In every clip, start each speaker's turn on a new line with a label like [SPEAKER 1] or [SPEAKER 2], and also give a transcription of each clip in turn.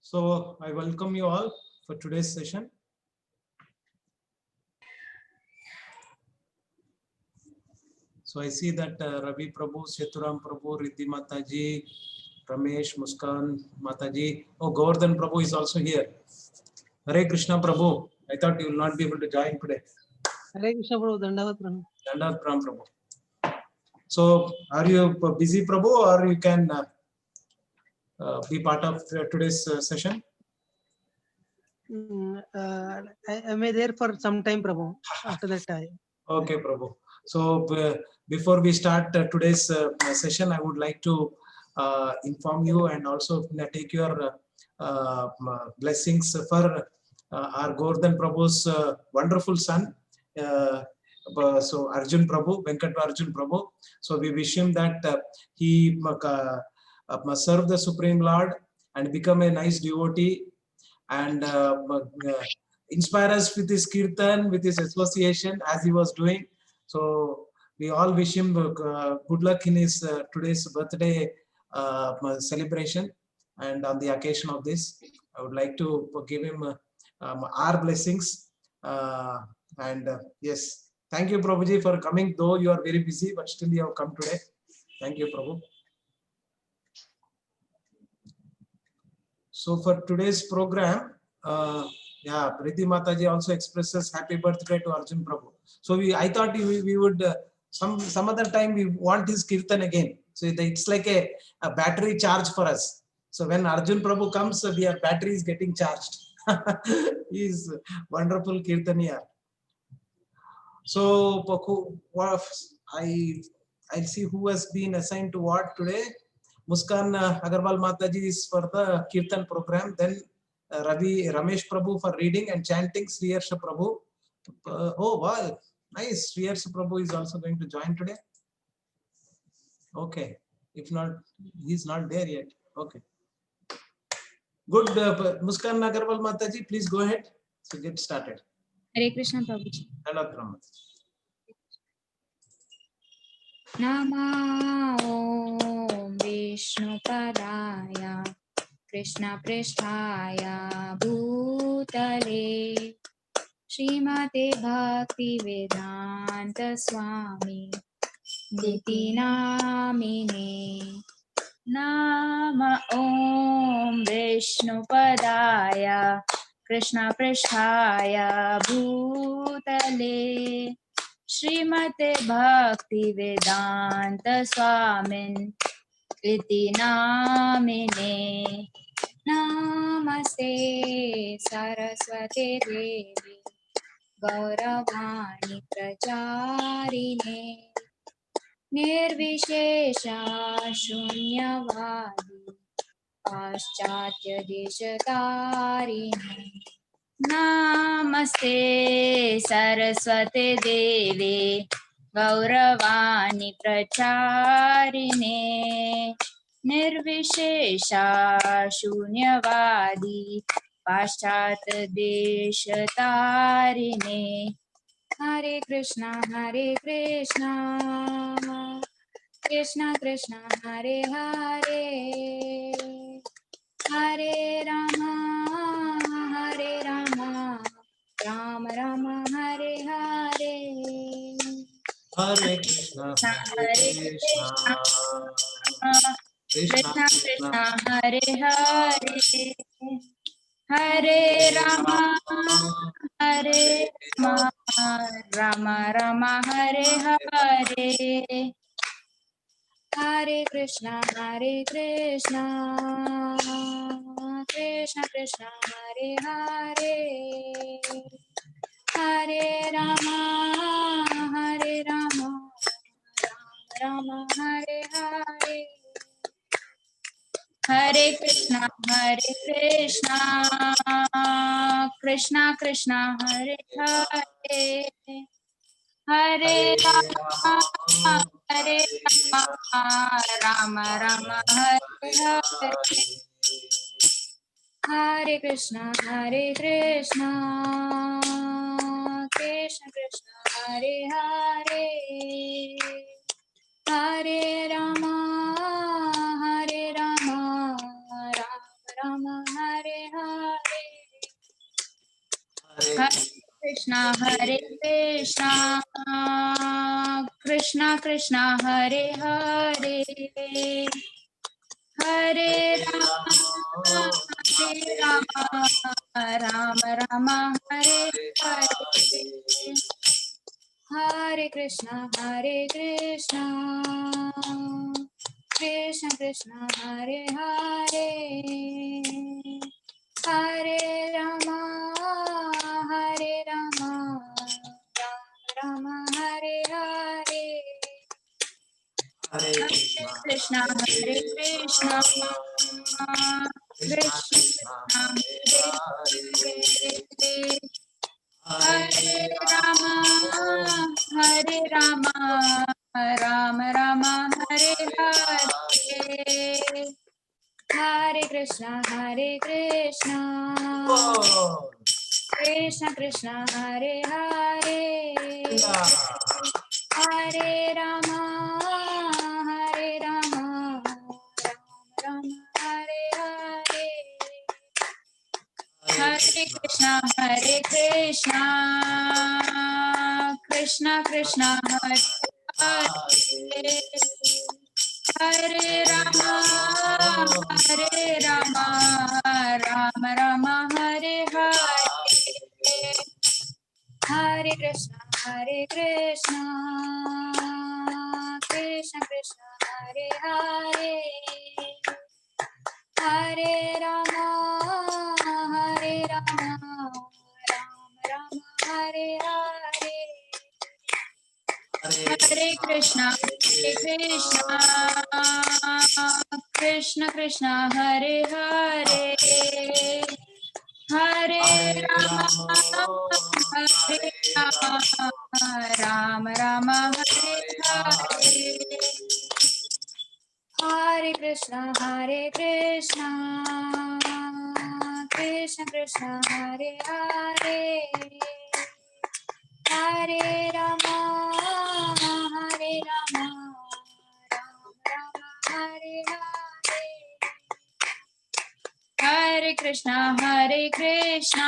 [SPEAKER 1] So I welcome you all for today's session. So I see that Ravi Prabhu, Seturam Prabhu, Riddhi Mataji, Ramesh, Muskan Mataji. Oh, Govardhan Prabhu is also here. Hare Krishna Prabhu. I thought you will not be able to join today.
[SPEAKER 2] Hare Krishna Prabhu, Dandavat Prabhu.
[SPEAKER 1] Dandavat Pranam Prabhu. So are you busy Prabhu, or you can be part of today's session?
[SPEAKER 2] I may there for some time, Prabhu. After that time.
[SPEAKER 1] Okay, Prabhu. So before we start today's session, I would like to inform you and also take your blessings for our Govardhan Prabhu's wonderful son. So Arjun Prabhu, Venkat Arjun Prabhu. So we wish him that he serve the Supreme Lord and become a nice devotee and inspire us with his kirtan, with his association as he was doing. So we all wish him good luck in his today's birthday celebration. And on the occasion of this, I would like to give him our blessings. Yes, thank you, Prabhuji, for coming. Though you are very busy, but still you have come today. Thank you, Prabhu. So for today's program, yeah, Riddhi Mataji also expresses happy birthday to Arjun Prabhu. So I thought we would some other time we want his kirtan again. So it's like a battery charge for us. So when Arjun Prabhu comes, our battery is getting charged. He is wonderful kirtaniya. So I'll see who has been assigned to what today. Muskan Agarwal Mataji is for the Kirtan program. Then Ramesh Prabhu for reading and chanting. Sri Harsha Prabhu. Oh wow, nice. Sri Harsha Prabhu is also going to join today. Okay, if not, he's not there yet. Okay, good. Muskan Agarwal Mataji, please go ahead. So get started.
[SPEAKER 3] Hare Krishna Prabhuji.
[SPEAKER 1] Hello,
[SPEAKER 3] Nama Om Vishnupadaya Krishna Pristhaya Bhutale Srimate Bhakti Vedanta Swami Niti Namine. Nama Om Vishnupadaya Krishna Pristhaya Bhutale Srimate Bhakti Vedanta Swamin Iti Namine. Namaste Saraswati Devi Gauravani Pracharine Nirvishesha Shunyavadi Paschatya Deshatarine. Namaste Saraswati Devi Gauravani Pracharine Nirvishesha Shunyavadi Paschat Deshatarine. Hare Krishna Krishna Krishna Hare Hare Hare Rama Rama Rama Hare Hare.
[SPEAKER 1] Hare Krishna, Hare Krishna,
[SPEAKER 3] Krishna Krishna Hare Hare Hare Rama Rama Rama Hare Hare. Hare Krishna Krishna Krishna Hare Hare Hare Rama Rama Rama Hare Hare. Hare Krishna Krishna Krishna Hare Hare Hare Rama Rama Rama Hare Hare. Hare Krishna Krishna Krishna Hare Hare Hare Rama Rama Rama Hare Hare Krishna, Hare Krishna, Krishna Krishna, Hare Hare, Hare Rama, Hare Rama, Rama Rama, Hare Hare, Hare Krishna, Hare Krishna, Krishna Krishna, Hare Hare, Hare Rama, Hare Rama, Rama Rama, Hare Hare,
[SPEAKER 1] Hare
[SPEAKER 3] Hare
[SPEAKER 1] Krishna,
[SPEAKER 3] Krishna, Hare Krishna,
[SPEAKER 1] Krishna
[SPEAKER 3] Krishna
[SPEAKER 1] Krishna,
[SPEAKER 3] Krishna,
[SPEAKER 1] Hare
[SPEAKER 3] Hare
[SPEAKER 1] Hare,
[SPEAKER 3] Hare Rama, Hare Rama, Rama Rama, Hare Hare, Hare Krishna, Hare Krishna,
[SPEAKER 1] Oh,
[SPEAKER 3] Krishna Krishna, Hare Hare,
[SPEAKER 1] yeah.
[SPEAKER 3] Hare Rama, Hare Rama, Rama Rama, Hare Hare, Hare Krishna, Hare Krishna, Krishna Krishna, Hare Hare, Hare Rama, Hare Rama, Rama Rama, Hare Hare, Hare Krishna, Hare Krishna, Krishna Krishna, Hare Hare, Hare Rama, Hare Rama, Rama Rama, Hare Hare, Hare Krishna, Hare Krishna, Krishna Krishna, Hare Hare, Hare Rama, Hare Rama, Rama Rama, Hare Hare, Hare Krishna, Hare Krishna, Krishna Krishna, Hare Hare, Hare Rama, Hare Rama, Rama Rama, Hare Hare, Hare Krishna, Hare Krishna,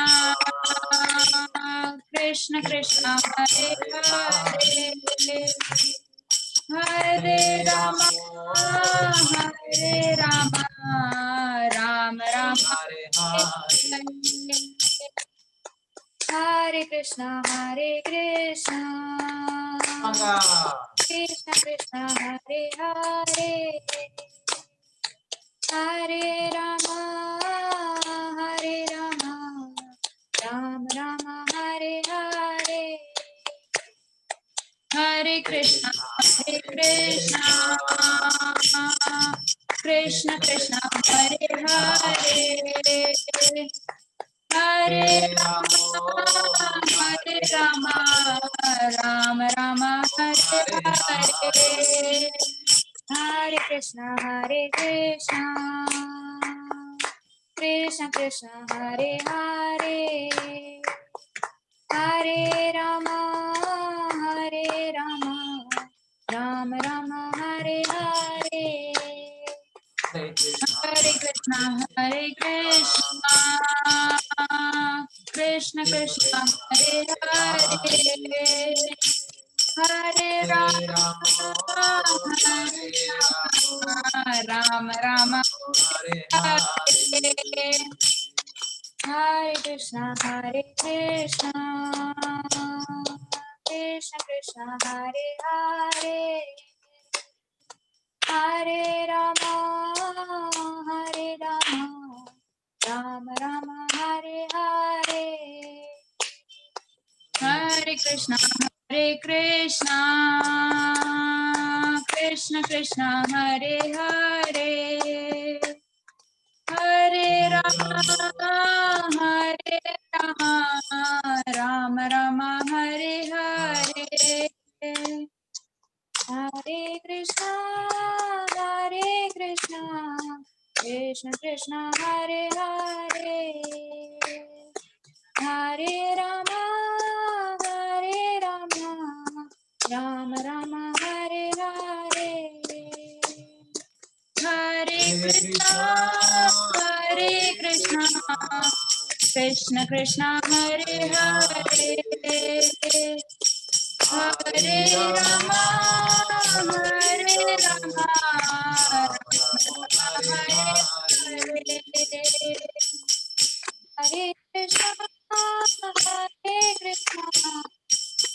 [SPEAKER 3] Krishna Krishna, Hare Hare, Hare Rama, Hare Rama, Rama Rama, Hare Hare, Hare Krishna, Hare Krishna, Krishna Krishna, Hare Hare, Hare Rama, Hare Rama, Rama Rama, Hare Hare, Hare Krishna, Hare Krishna, Krishna Krishna, Hare Hare, Hare Rama, Hare Rama, Rama Rama, Hare Hare, Hare Krishna, Hare Krishna, Krishna Krishna, Hare Hare, Hare Rama, Hare Rama, Rama Rama, Hare Hare, Hare Krishna, Hare Krishna, Krishna Krishna, Hare Hare, Hare Rama, Hare Rama, Rama Rama, Hare, Hare Krishna, Hare Krishna, Krishna Krishna, Hare Hare, Hare Rama, Hare Rama, Rama Rama, Hare Hare, Hare Krishna, Hare Krishna, Krishna Krishna, Hare Hare, Hare Rama, Hare Rama, Rama Rama, Hare Hare, Hare Krishna, Krishna Krishna, Hare Hare, Hare Rama, Rama Rama, Hare Hare, Hare Krishna, Krishna Krishna Krishna Hare Hare Hare Rama Hare Rama Hare Hare Hare Krishna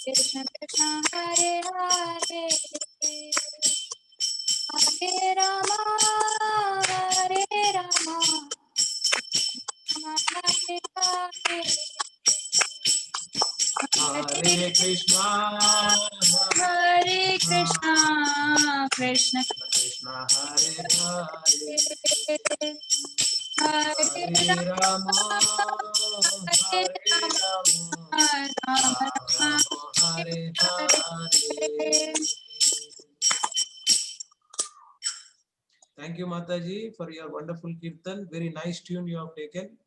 [SPEAKER 3] Krishna Krishna Hare Hare Hare Rama Hare Hare
[SPEAKER 1] Hare Krishna,
[SPEAKER 3] Hare Krishna Krishna
[SPEAKER 1] Krishna Hare Hare,
[SPEAKER 3] Hare
[SPEAKER 1] Hare Rama,
[SPEAKER 3] Hare
[SPEAKER 1] Hare Rama,
[SPEAKER 3] Rama
[SPEAKER 1] Rama Hare Hare. Thank you, Mataji, for your wonderful kirtan. Very nice tune you have taken,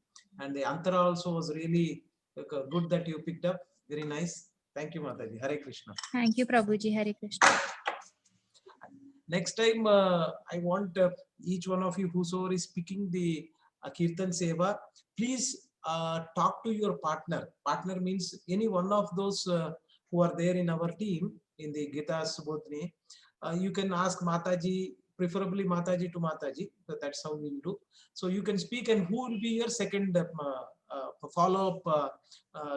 [SPEAKER 1] and the antara also was really good that you picked up. Very nice. Thank you, Mataji. Hare Krishna.
[SPEAKER 3] Thank you, Prabhuji. Hare Krishna.
[SPEAKER 1] Next time, I want each one of you whosoever is speaking the Kirtan Seva, please talk to your partner. Partner means any one of those who are there in our team in the Gita Subodhini. You can ask Mataji, preferably Mataji to Mataji. That's how we'll do. So you can speak, and who will be your second follow-up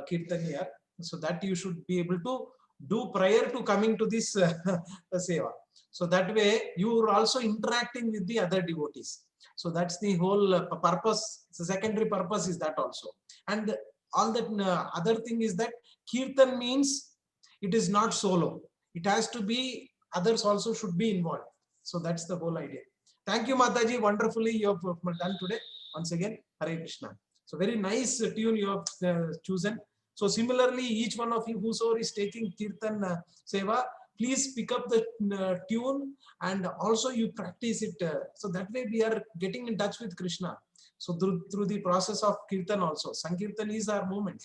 [SPEAKER 1] Kirtan here. So that you should be able to do prior to coming to this Seva. So that way you are also interacting with the other devotees. So that's the whole purpose. The secondary purpose is that also. And all that other thing is that Kirtan means it is not solo. It has to be, others also should be involved. So that's the whole idea. Thank you, Mataji. Wonderfully you have done today. Once again, Hare Krishna. So very nice tune you have chosen. So similarly, each one of you whosoever is taking Kirtan Seva, please pick up the tune and also you practice it. So that way we are getting in touch with Krishna. So through the process of Kirtan also. Sankirtan is our movement.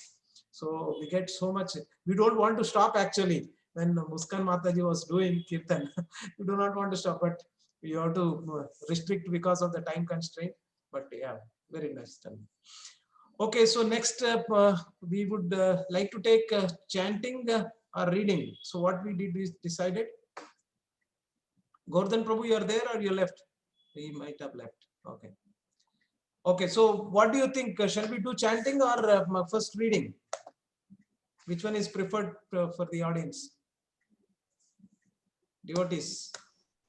[SPEAKER 1] So we get so much. We don't want to stop actually. When Muskan Mataji was doing Kirtan, we do not want to stop, but we have to restrict because of the time constraint. But yeah, very nice. Okay, so next we would like to take chanting or reading. So what we did is decided. Gordhan Prabhu, you are there or you left? He might have left. Okay. Okay, so what do you think? Shall we do chanting or first reading? Which one is preferred for the audience? Devotees.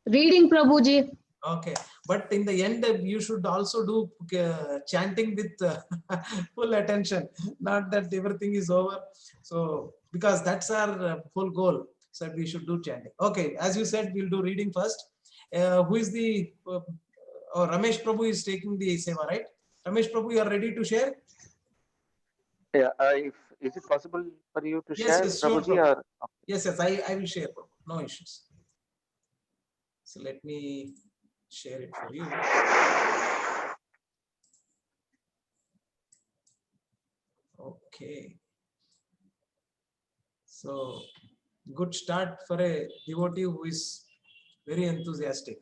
[SPEAKER 4] Reading, Prabhuji.
[SPEAKER 1] Okay, but in the end, you should also do chanting with full attention. Not that everything is over. So, because that's our whole goal. So we should do chanting. Okay, as you said, we'll do reading first. Who is the? Ramesh Prabhu is taking the seva, right? Ramesh Prabhu, you are ready to share?
[SPEAKER 5] Yeah, is it possible for you to
[SPEAKER 1] Yes,
[SPEAKER 5] share,
[SPEAKER 1] yes, sure,
[SPEAKER 5] Prabhuji?
[SPEAKER 1] Prabhu.
[SPEAKER 5] Or
[SPEAKER 1] Yes, yes, I will share, Prabhu. No issues. So let me share it for you. Okay. So good start for a devotee who is very enthusiastic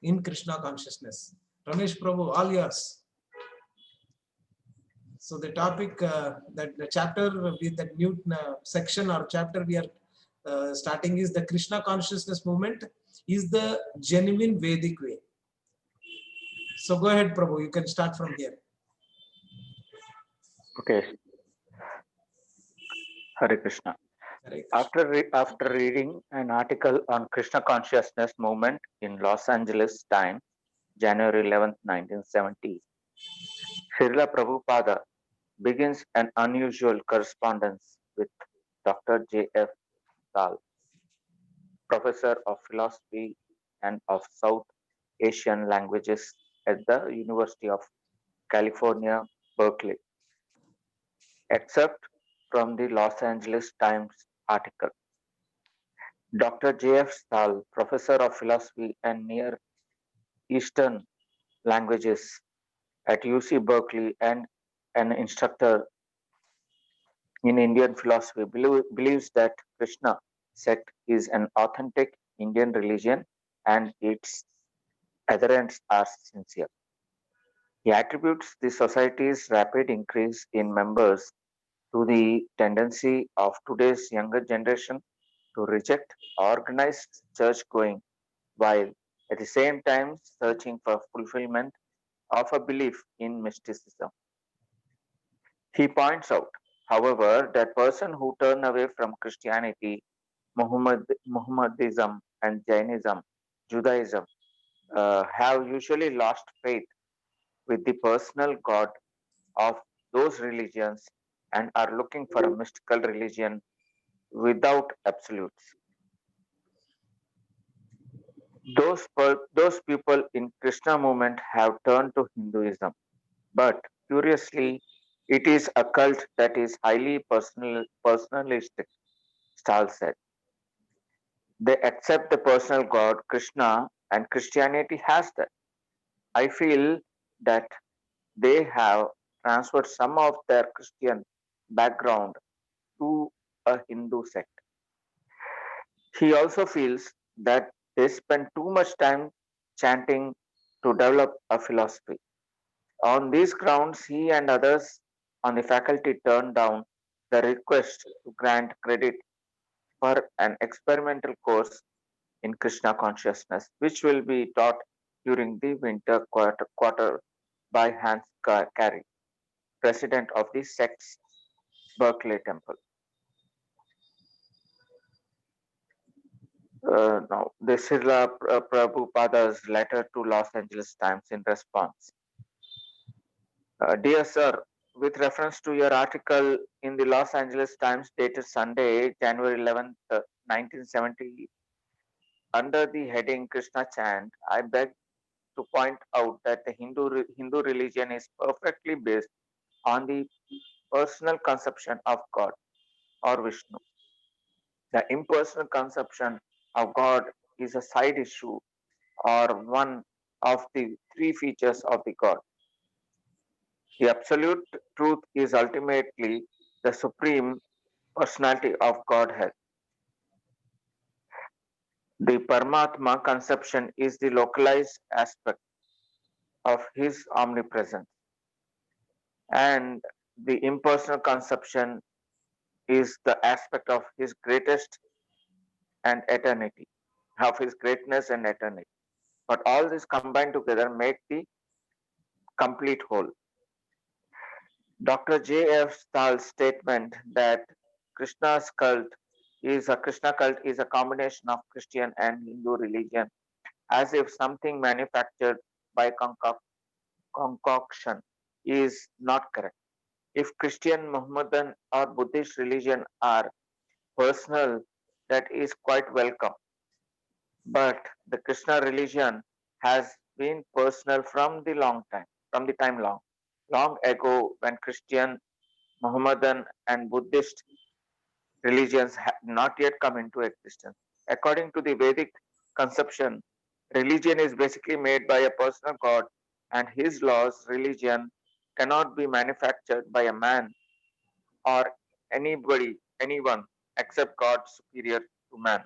[SPEAKER 1] in Krishna consciousness. Ramesh Prabhu, all yours. So the topic, that the chapter with that new section or chapter we are starting is the Krishna consciousness movement is the genuine Vedic way. So go ahead, Prabhu. You can start from here.
[SPEAKER 5] okay, Hare Krishna.
[SPEAKER 1] Hare Krishna.
[SPEAKER 5] After reading an article on Krishna consciousness movement in Los Angeles Times, January 11th, 1970, Srila Prabhupada begins an unusual correspondence with Dr. J.F. Dal, professor of philosophy and of South Asian languages at the University of California, Berkeley. Except from the Los Angeles Times article. Dr. J.F. Stahl, professor of philosophy and Near Eastern languages at UC Berkeley and an instructor in Indian philosophy, believes that Krishna sect is an authentic Indian religion and its adherents are sincere. He attributes the society's rapid increase in members to the tendency of today's younger generation to reject organized church going while at the same time searching for fulfillment of a belief in mysticism. He points out, however, that person who turn away from Christianity, Muhammadism, and Jainism, Judaism, have usually lost faith with the personal God of those religions and are looking for a mystical religion without absolutes. Those people in Krishna movement have turned to Hinduism, but curiously, it is a cult that is highly personalistic, Stahl said. They accept the personal God, Krishna, and Christianity has that. I feel that they have transferred some of their Christian background to a Hindu sect. He also feels that they spend too much time chanting to develop a philosophy. On these grounds, he and others on the faculty turned down the request to grant credit for an experimental course in Krishna consciousness, which will be taught during the winter quarter by Hans Carey, president of the sect's Berkeley Temple. Now, the Srila Prabhupada's letter to Los Angeles Times in response. Dear Sir, with reference to your article in the Los Angeles Times dated Sunday, January 11th, 1970, under the heading Krishna Chant, I beg to point out that the Hindu religion is perfectly based on the personal conception of God or Vishnu. The impersonal conception of God is a side issue or one of the three features of the God. The absolute truth is ultimately the supreme personality of Godhead. The Paramatma conception is the localized aspect of his omnipresence, and the impersonal conception is the aspect of his greatest and eternity, of his greatness and eternity. But all this combined together make the complete whole. Dr. J.F. Stahl's statement that Krishna cult is a combination of Christian and Hindu religion, as if something manufactured by concoction, is not correct. If Christian, Mohammedan, or Buddhist religion are personal, that is quite welcome. But the Krishna religion has been personal from the time long ago when Christian, Mohammedan, and Buddhist religions had not yet come into existence. According to the Vedic conception, religion is basically made by a personal God, and his laws, religion, cannot be manufactured by a man or anyone except God superior to man.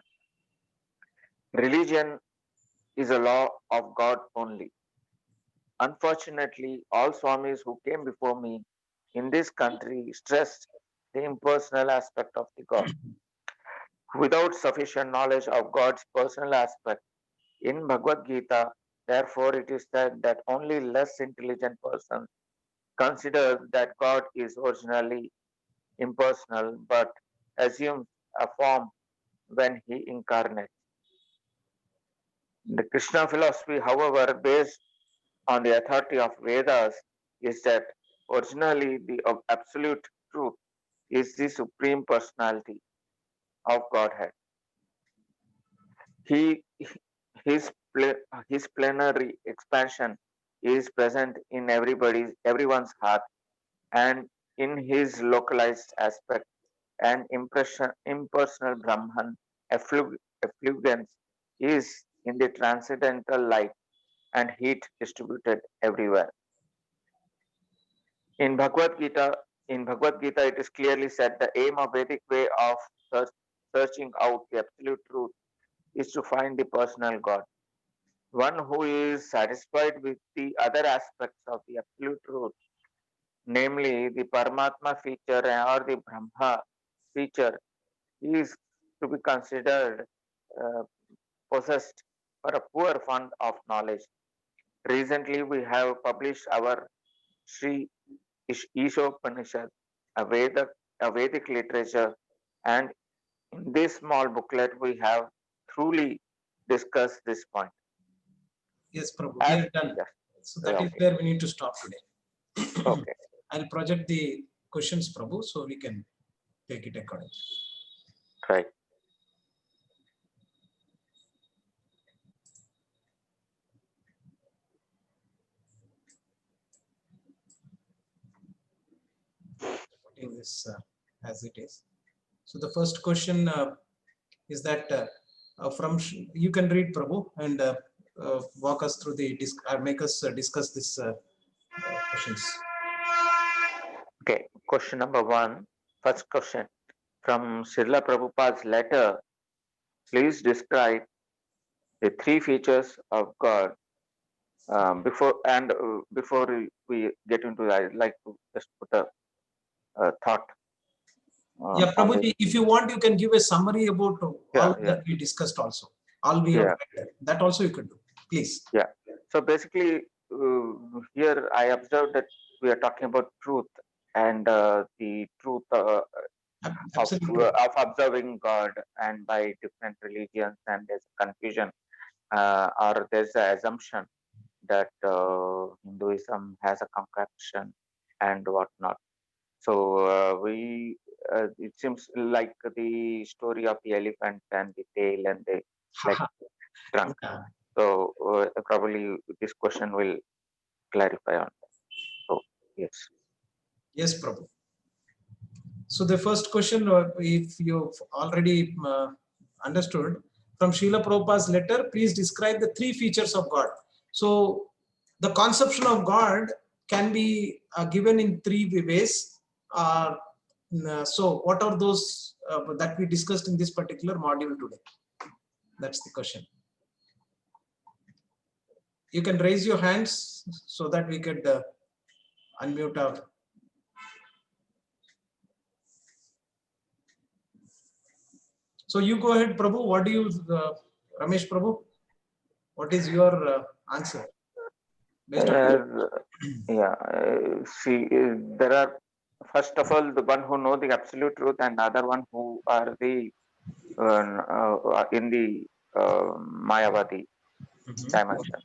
[SPEAKER 5] Religion is a law of God only. Unfortunately, all Swamis who came before me in this country stressed the impersonal aspect of the God. Without sufficient knowledge of God's personal aspect, in Bhagavad Gita, therefore, it is said that only less intelligent persons consider that God is originally impersonal but assumes a form when he incarnates. The Krishna philosophy, however, based on the authority of Vedas, is that originally the absolute truth is the supreme personality of Godhead. He, his, his plenary expansion is present in everyone's heart and in his localized aspect and impersonal Brahman effulgence is in the transcendental light and heat distributed everywhere. In Bhagavad Gita, it is clearly said the aim of Vedic way of searching out the absolute truth is to find the personal God. one who is satisfied with the other aspects of the absolute truth, namely the Paramatma feature or the Brahma feature, is to be considered uh, possessed or a poor fund of knowledge. Recently, we have published our Sri Ishopanishad, a Vedic literature, and in this small booklet, we have truly discussed this point.
[SPEAKER 1] Yes, Prabhu, we
[SPEAKER 5] As,
[SPEAKER 1] are done.
[SPEAKER 5] yes,
[SPEAKER 1] So that is
[SPEAKER 5] okay,
[SPEAKER 1] where we need to stop today.
[SPEAKER 5] okay,
[SPEAKER 1] I'll project the questions, Prabhu, so we can take it accordingly.
[SPEAKER 5] right.
[SPEAKER 1] Putting this as it is. So the first question is that you can read, Prabhu, and walk us through the make us discuss this questions.
[SPEAKER 5] Okay, question number one. First question from Srila Prabhupada's letter. Please describe the three features of God. Before we get into that, I'd like to just put a thought.
[SPEAKER 1] Yeah,
[SPEAKER 5] On
[SPEAKER 1] Prabhuji, if you want, you can give a summary about all
[SPEAKER 5] Yeah,
[SPEAKER 1] that we discussed also. All we have read. That also you could do, please.
[SPEAKER 5] Yeah. So basically, here I observed that we are talking about truth and the truth
[SPEAKER 1] Absolutely.
[SPEAKER 5] of observing God, and by different religions, and there's confusion or there's an assumption that Hinduism has a conception and whatnot. So it seems like the story of the elephant and the tail and the like trunk.
[SPEAKER 1] Yeah.
[SPEAKER 5] So probably this question will clarify on that. So yes.
[SPEAKER 1] Yes, Prabhu. So the first question, if you've already understood, from Srila Prabhupada's letter, please describe the three features of God. So the conception of God can be given in three ways. So what are those that we discussed in this particular module today? That's the question. You can raise your hands so that we could unmute our. So you go ahead, Prabhu. What do you, Ramesh Prabhu? What is your answer? Based on
[SPEAKER 5] See, there are, first of all, the one who know the absolute truth, and the other one who are the in the Mayavadi dimension.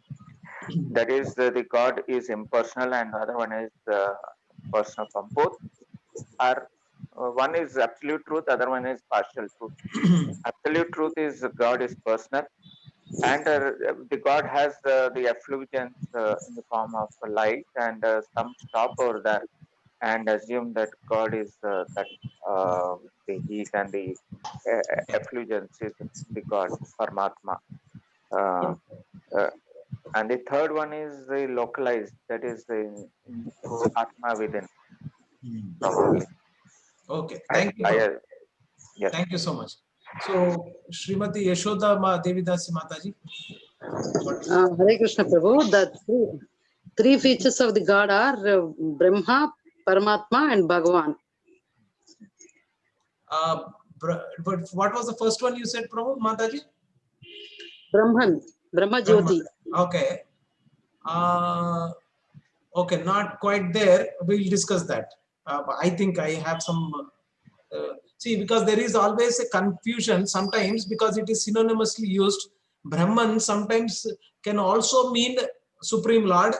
[SPEAKER 5] That is, the God is impersonal, and the other one is personal. From both are one is absolute truth, other one is partial truth. Absolute truth is God is personal, and the God has the effulgence in the form of light, and some stop over there and assume that God is that the heat and the effulgence is the God, Paramatma. Uh, and the third one is the localized, that is the Atma within, probably.
[SPEAKER 1] Okay, thank you.
[SPEAKER 5] Yes.
[SPEAKER 1] Thank you so much. So, Srimati Yashoda Devidasi Mataji.
[SPEAKER 6] Hare Krishna Prabhu. The three features of the God are Brahma, Paramatma, and Bhagavan.
[SPEAKER 1] But what was the first one you said, Prabhu, Mataji?
[SPEAKER 6] Brahman, Brahma Jyoti.
[SPEAKER 1] Okay. Okay, not quite there. We'll discuss that. I think I have some. See, because there is always a confusion sometimes because it is synonymously used. Brahman sometimes can also mean Supreme Lord,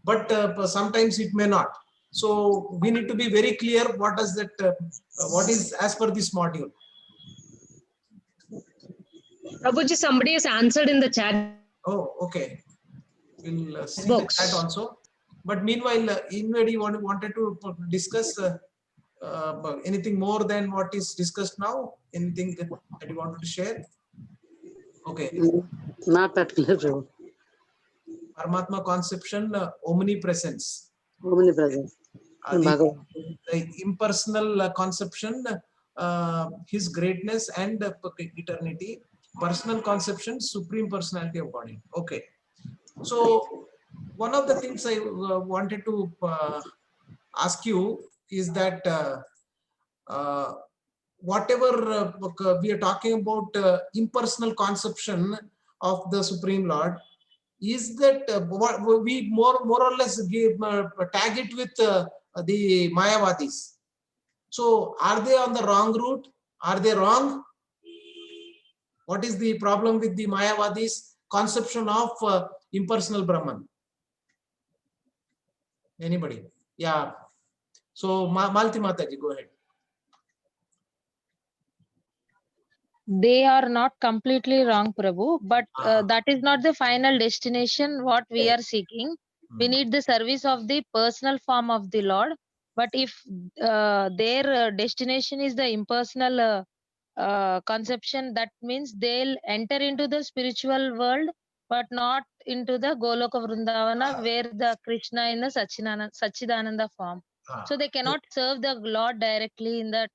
[SPEAKER 1] but sometimes it may not. So we need to be very clear what does that, what is as per this module.
[SPEAKER 4] Prabhuji, somebody has answered in the chat
[SPEAKER 1] Oh, okay. We'll see
[SPEAKER 4] box.
[SPEAKER 1] that also. But meanwhile, anybody wanted to discuss anything more than what is discussed now? Anything that you wanted to share? Okay.
[SPEAKER 6] Not that clear, Prabhu.
[SPEAKER 1] Paramatma conception, omnipresence.
[SPEAKER 6] Omnipresence.
[SPEAKER 1] The impersonal conception, his greatness and eternity. Personal conception, supreme personality of body. Okay. So one of the things I wanted to ask you is that whatever we are talking about impersonal conception of the Supreme Lord, is that what we more or less give, tag it with the Mayavadis. So are they on the wrong route? Are they wrong? What is the problem with the Mayavadis conception of impersonal Brahman? Anybody? Yeah. So Malti Mataji, go ahead.
[SPEAKER 4] They are not completely wrong, Prabhu, but that is not the final destination what we are seeking. We need the service of the personal form of the Lord. But if their destination is the impersonal conception, that means they'll enter into the spiritual world, but not into the Goloka Vrindavana, where the Krishna in the Sachidananda form. So they cannot serve the Lord directly in that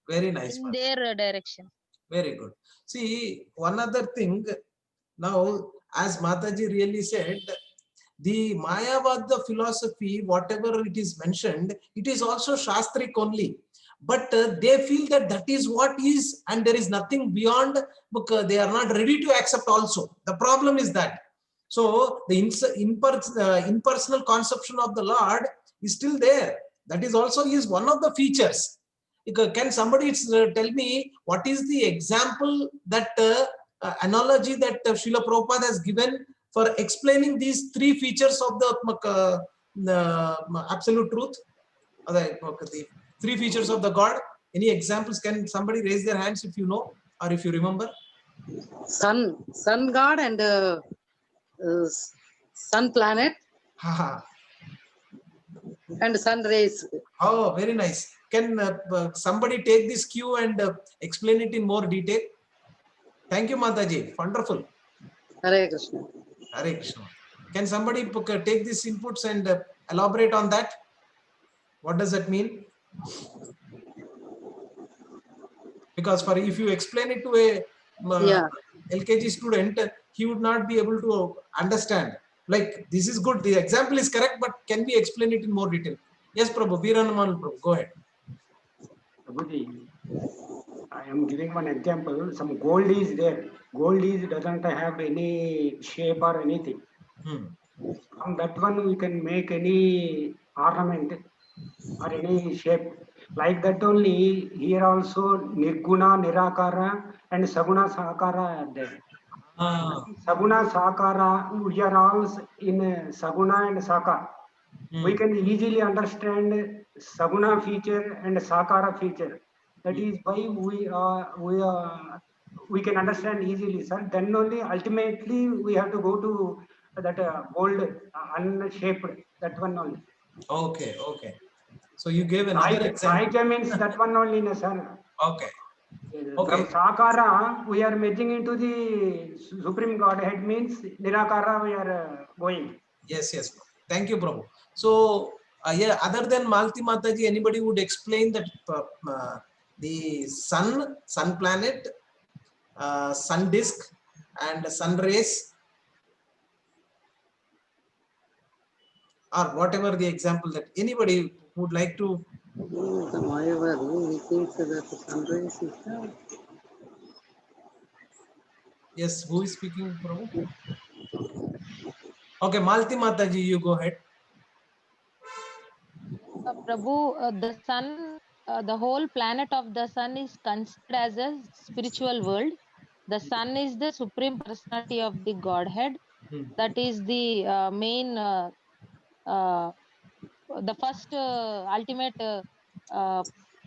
[SPEAKER 1] very nice
[SPEAKER 4] in
[SPEAKER 1] one.
[SPEAKER 4] their direction.
[SPEAKER 1] Very good. See, one other thing now, as Mataji really said, the Mayavada philosophy, whatever it is mentioned, it is also Shastric only. But they feel that that is what is, and there is nothing beyond, because they are not ready to accept also. The problem is that. So the impersonal conception of the Lord is still there. That is also is one of the features. Can somebody tell me what is the example that analogy that Srila Prabhupada has given for explaining these three features of the absolute truth? The three features of the God. Any examples? Can somebody raise their hands if you know or if you remember?
[SPEAKER 6] Sun god and sun planet and sun rays.
[SPEAKER 1] Oh, very nice. Can somebody take this cue and explain it in more detail? Thank you, Mataji. Wonderful.
[SPEAKER 6] Hare Krishna.
[SPEAKER 1] Hare Krishna. Can somebody take these inputs and elaborate on that? What does that mean? Because for if you explain it to a LKG student, he would not be able to understand. Like, this is good. The example is correct, but can we explain it in more detail? Yes, Prabhu. Veeranuman Prabhu. Go ahead.
[SPEAKER 7] Prabhuji, I am giving one example. Some gold is there. Gold is doesn't have any shape or anything. From that one we can make any ornament or any shape. Like that only here also Nirguna, Nirakara and Saguna Sakara are there. Saguna Sakara, we are all in Saguna and Sakara. We can easily understand Saguna feature and Sakara feature. That is why we can understand easily, sir. Then only ultimately we have to go to that gold unshaped, that one only.
[SPEAKER 1] Okay, okay. So you gave another example.
[SPEAKER 7] Saikya means that one only, sir.
[SPEAKER 1] Okay. Okay.
[SPEAKER 7] From Sakara, we are merging into the Supreme Godhead, means Nirakara we are going.
[SPEAKER 1] Yes, yes. Thank you, Prabhu. So, yeah, other than Malti Mataji, anybody would explain that the sun planet, sun disk, and sun rays, or whatever the example that anybody would like to.
[SPEAKER 6] We think that the sun rays is there.
[SPEAKER 1] Yes, who is speaking, Prabhu? Okay, Malti Mataji, you go ahead.
[SPEAKER 4] Prabhu, the sun, the whole planet of the sun is considered as a spiritual world. The sun is the supreme personality of the Godhead. That is the main, the first ultimate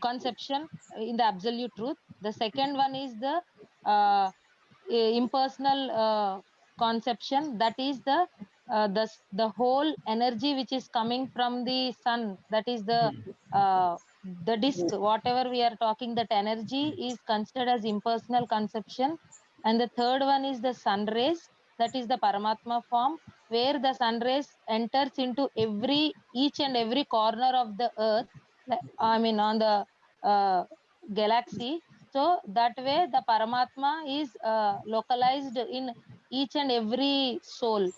[SPEAKER 4] conception in the absolute truth. The second one is the impersonal conception. That is the whole energy which is coming from the sun. That is the disk. Whatever we are talking, that energy is considered as impersonal conception. And the third one is the sun rays. That is the Paramatma form, where the sun rays enters into each and every corner of the earth. I mean, on the galaxy. So that way the Paramatma is localized in each and every soul.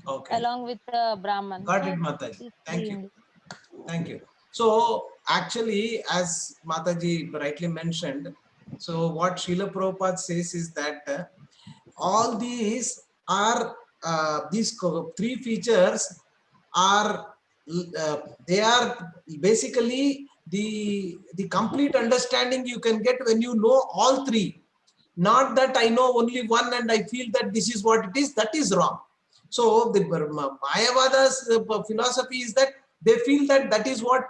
[SPEAKER 1] Okay.
[SPEAKER 4] along with the Brahman.
[SPEAKER 1] Got
[SPEAKER 4] So
[SPEAKER 1] it, Mataji.
[SPEAKER 4] these
[SPEAKER 1] Thank
[SPEAKER 4] three
[SPEAKER 1] you.
[SPEAKER 4] in-
[SPEAKER 1] Thank you. So actually, as Mataji rightly mentioned, so what Srila Prabhupada says is that all these are three features are they are basically the complete understanding you can get when you know all three. Not that I know only one and I feel that this is what it is. That is wrong. So the Mayavada's philosophy is that they feel that that is what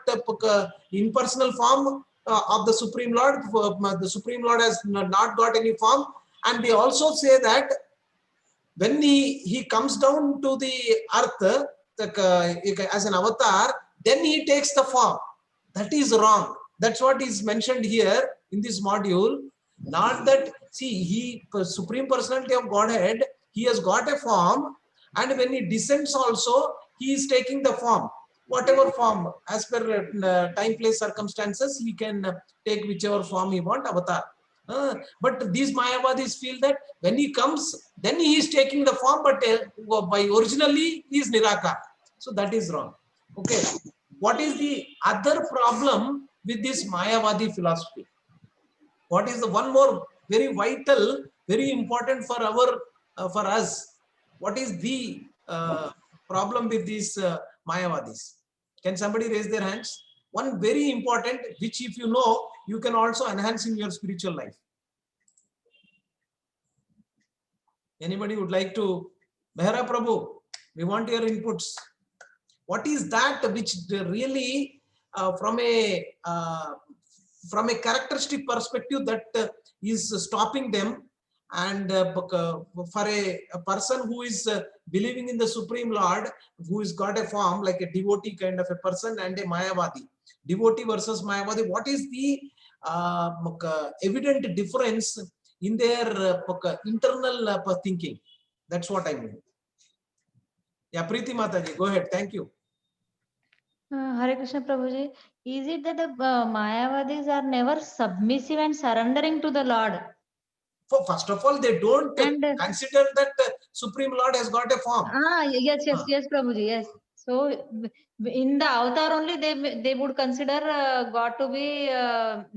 [SPEAKER 1] impersonal form of the Supreme Lord. The Supreme Lord has not got any form, and they also say that when he comes down to the earth as an avatar, then he takes the form. That is wrong. That's what is mentioned here in this module. Not that, see, he Supreme Personality of Godhead, he has got a form, and when he descends also, he is taking the form. Whatever form, as per time, place, circumstances, he can take whichever form he want, avatar. But these Mayavadis feel that when he comes, then he is taking the form, but by originally he is Nirakar. So that is wrong. Okay. What is the other problem with this Mayavadi philosophy? What is the one more very vital, very important for our for us? What is the problem with these Mayavadis? Can somebody raise their hands? One very important, which if you know, you can also enhance in your spiritual life. Anybody would like to? Mehra Prabhu, we want your inputs. What is that which really from a characteristic perspective that is stopping them, and for a person who is believing in the Supreme Lord, who has got a form like a devotee kind of a person and a Mayavadi, devotee versus Mayavadi, what is the evident difference in their internal thinking? That's what I mean. Yeah, Preeti Mataji, go ahead. Thank you.
[SPEAKER 8] Hare Krishna Prabhuji, is it that the Mayavadis are never submissive and surrendering to the Lord?
[SPEAKER 1] First of all, they don't consider that Supreme Lord has got a form.
[SPEAKER 8] Yes, Prabhuji, yes. So in the avatar only they would consider God to be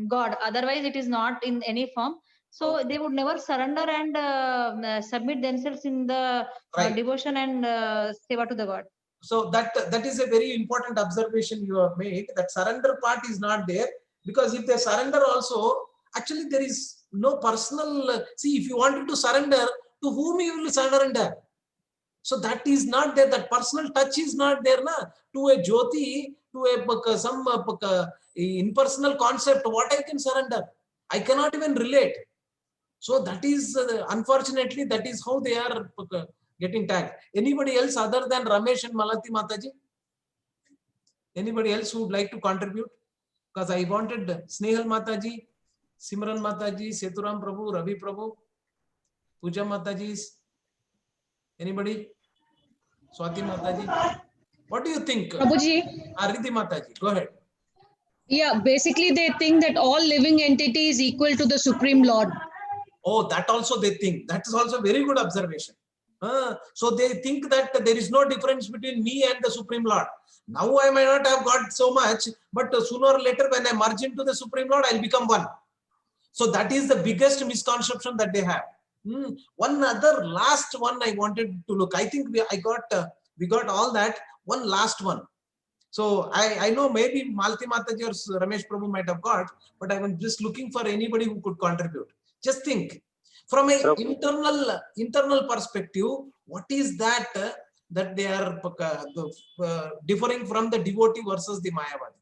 [SPEAKER 8] God. Otherwise, it is not in any form. So they would never surrender and submit themselves in the devotion and seva to the God.
[SPEAKER 1] So that is a very important observation you have made, that surrender part is not there, because if they surrender also, actually there is no personal, see, if you wanted to surrender, to whom you will surrender? So that is not there, that personal touch is not there, na? To a Jyoti, to a some impersonal concept, what I can surrender? I cannot even relate. So that is, unfortunately, that is how they are getting tagged. Anybody else other than Ramesh and Malati Mataji? Anybody else who would like to contribute? Because I wanted Snehal Mataji, Simran Mataji, Seturam Prabhu, Ravi Prabhu, Puja Mataji. Anybody? Swati Mataji. What do you think?
[SPEAKER 9] Prabhuji.
[SPEAKER 1] Ariti Mataji, go ahead.
[SPEAKER 9] Yeah, basically they think that all living entity is equal to the Supreme Lord.
[SPEAKER 1] Oh, that also they think. That is also very good observation. So they think that there is no difference between me and the Supreme Lord. Now I may not have got so much, but sooner or later when I merge into the Supreme Lord, I'll become one. So that is the biggest misconception that they have. One other last one I wanted to look. I think we got all that. One last one. So I know maybe Malti Mataji or Ramesh Prabhu might have got, but I was just looking for anybody who could contribute. Just think, from an internal perspective, what is that that they are differing from the devotee versus the Mayavadi?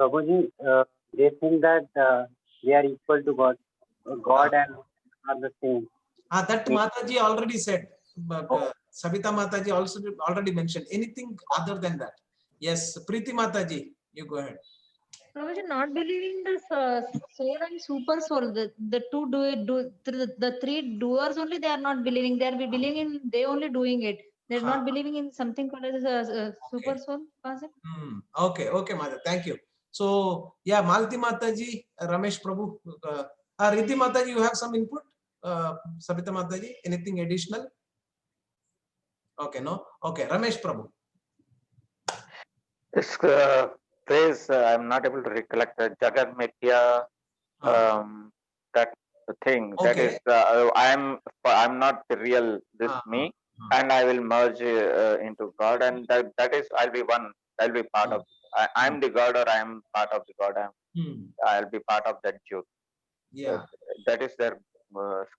[SPEAKER 10] Prabhuji, they think that they are equal to God. God and are the same.
[SPEAKER 1] That Mataji already said. But, Sabita Mataji also already mentioned. Anything other than that? Yes, Preeti Mataji, you go ahead.
[SPEAKER 8] Prabhuji, not believing the soul and super soul, the two the three doers only, they are not believing. They are believing in they only doing it. They are not believing in something called as a super soul concept.
[SPEAKER 1] Okay, Mata, thank you. So yeah, Malti Mataji, Ramesh Prabhu, Riddhi Mataji, you have some input? Sabita Mataji, anything additional? Okay, no? Okay, Ramesh Prabhu.
[SPEAKER 5] This phrase, I'm not able to recollect. Jagat Mithya, that thing. That
[SPEAKER 1] Okay.
[SPEAKER 5] is, I'm not the real this me, and I will merge into God, and that is, I'll be one. I'll be part of. I'm the God, or I am part of the God. I'll be part of that Jyot.
[SPEAKER 1] Yeah.
[SPEAKER 5] That is their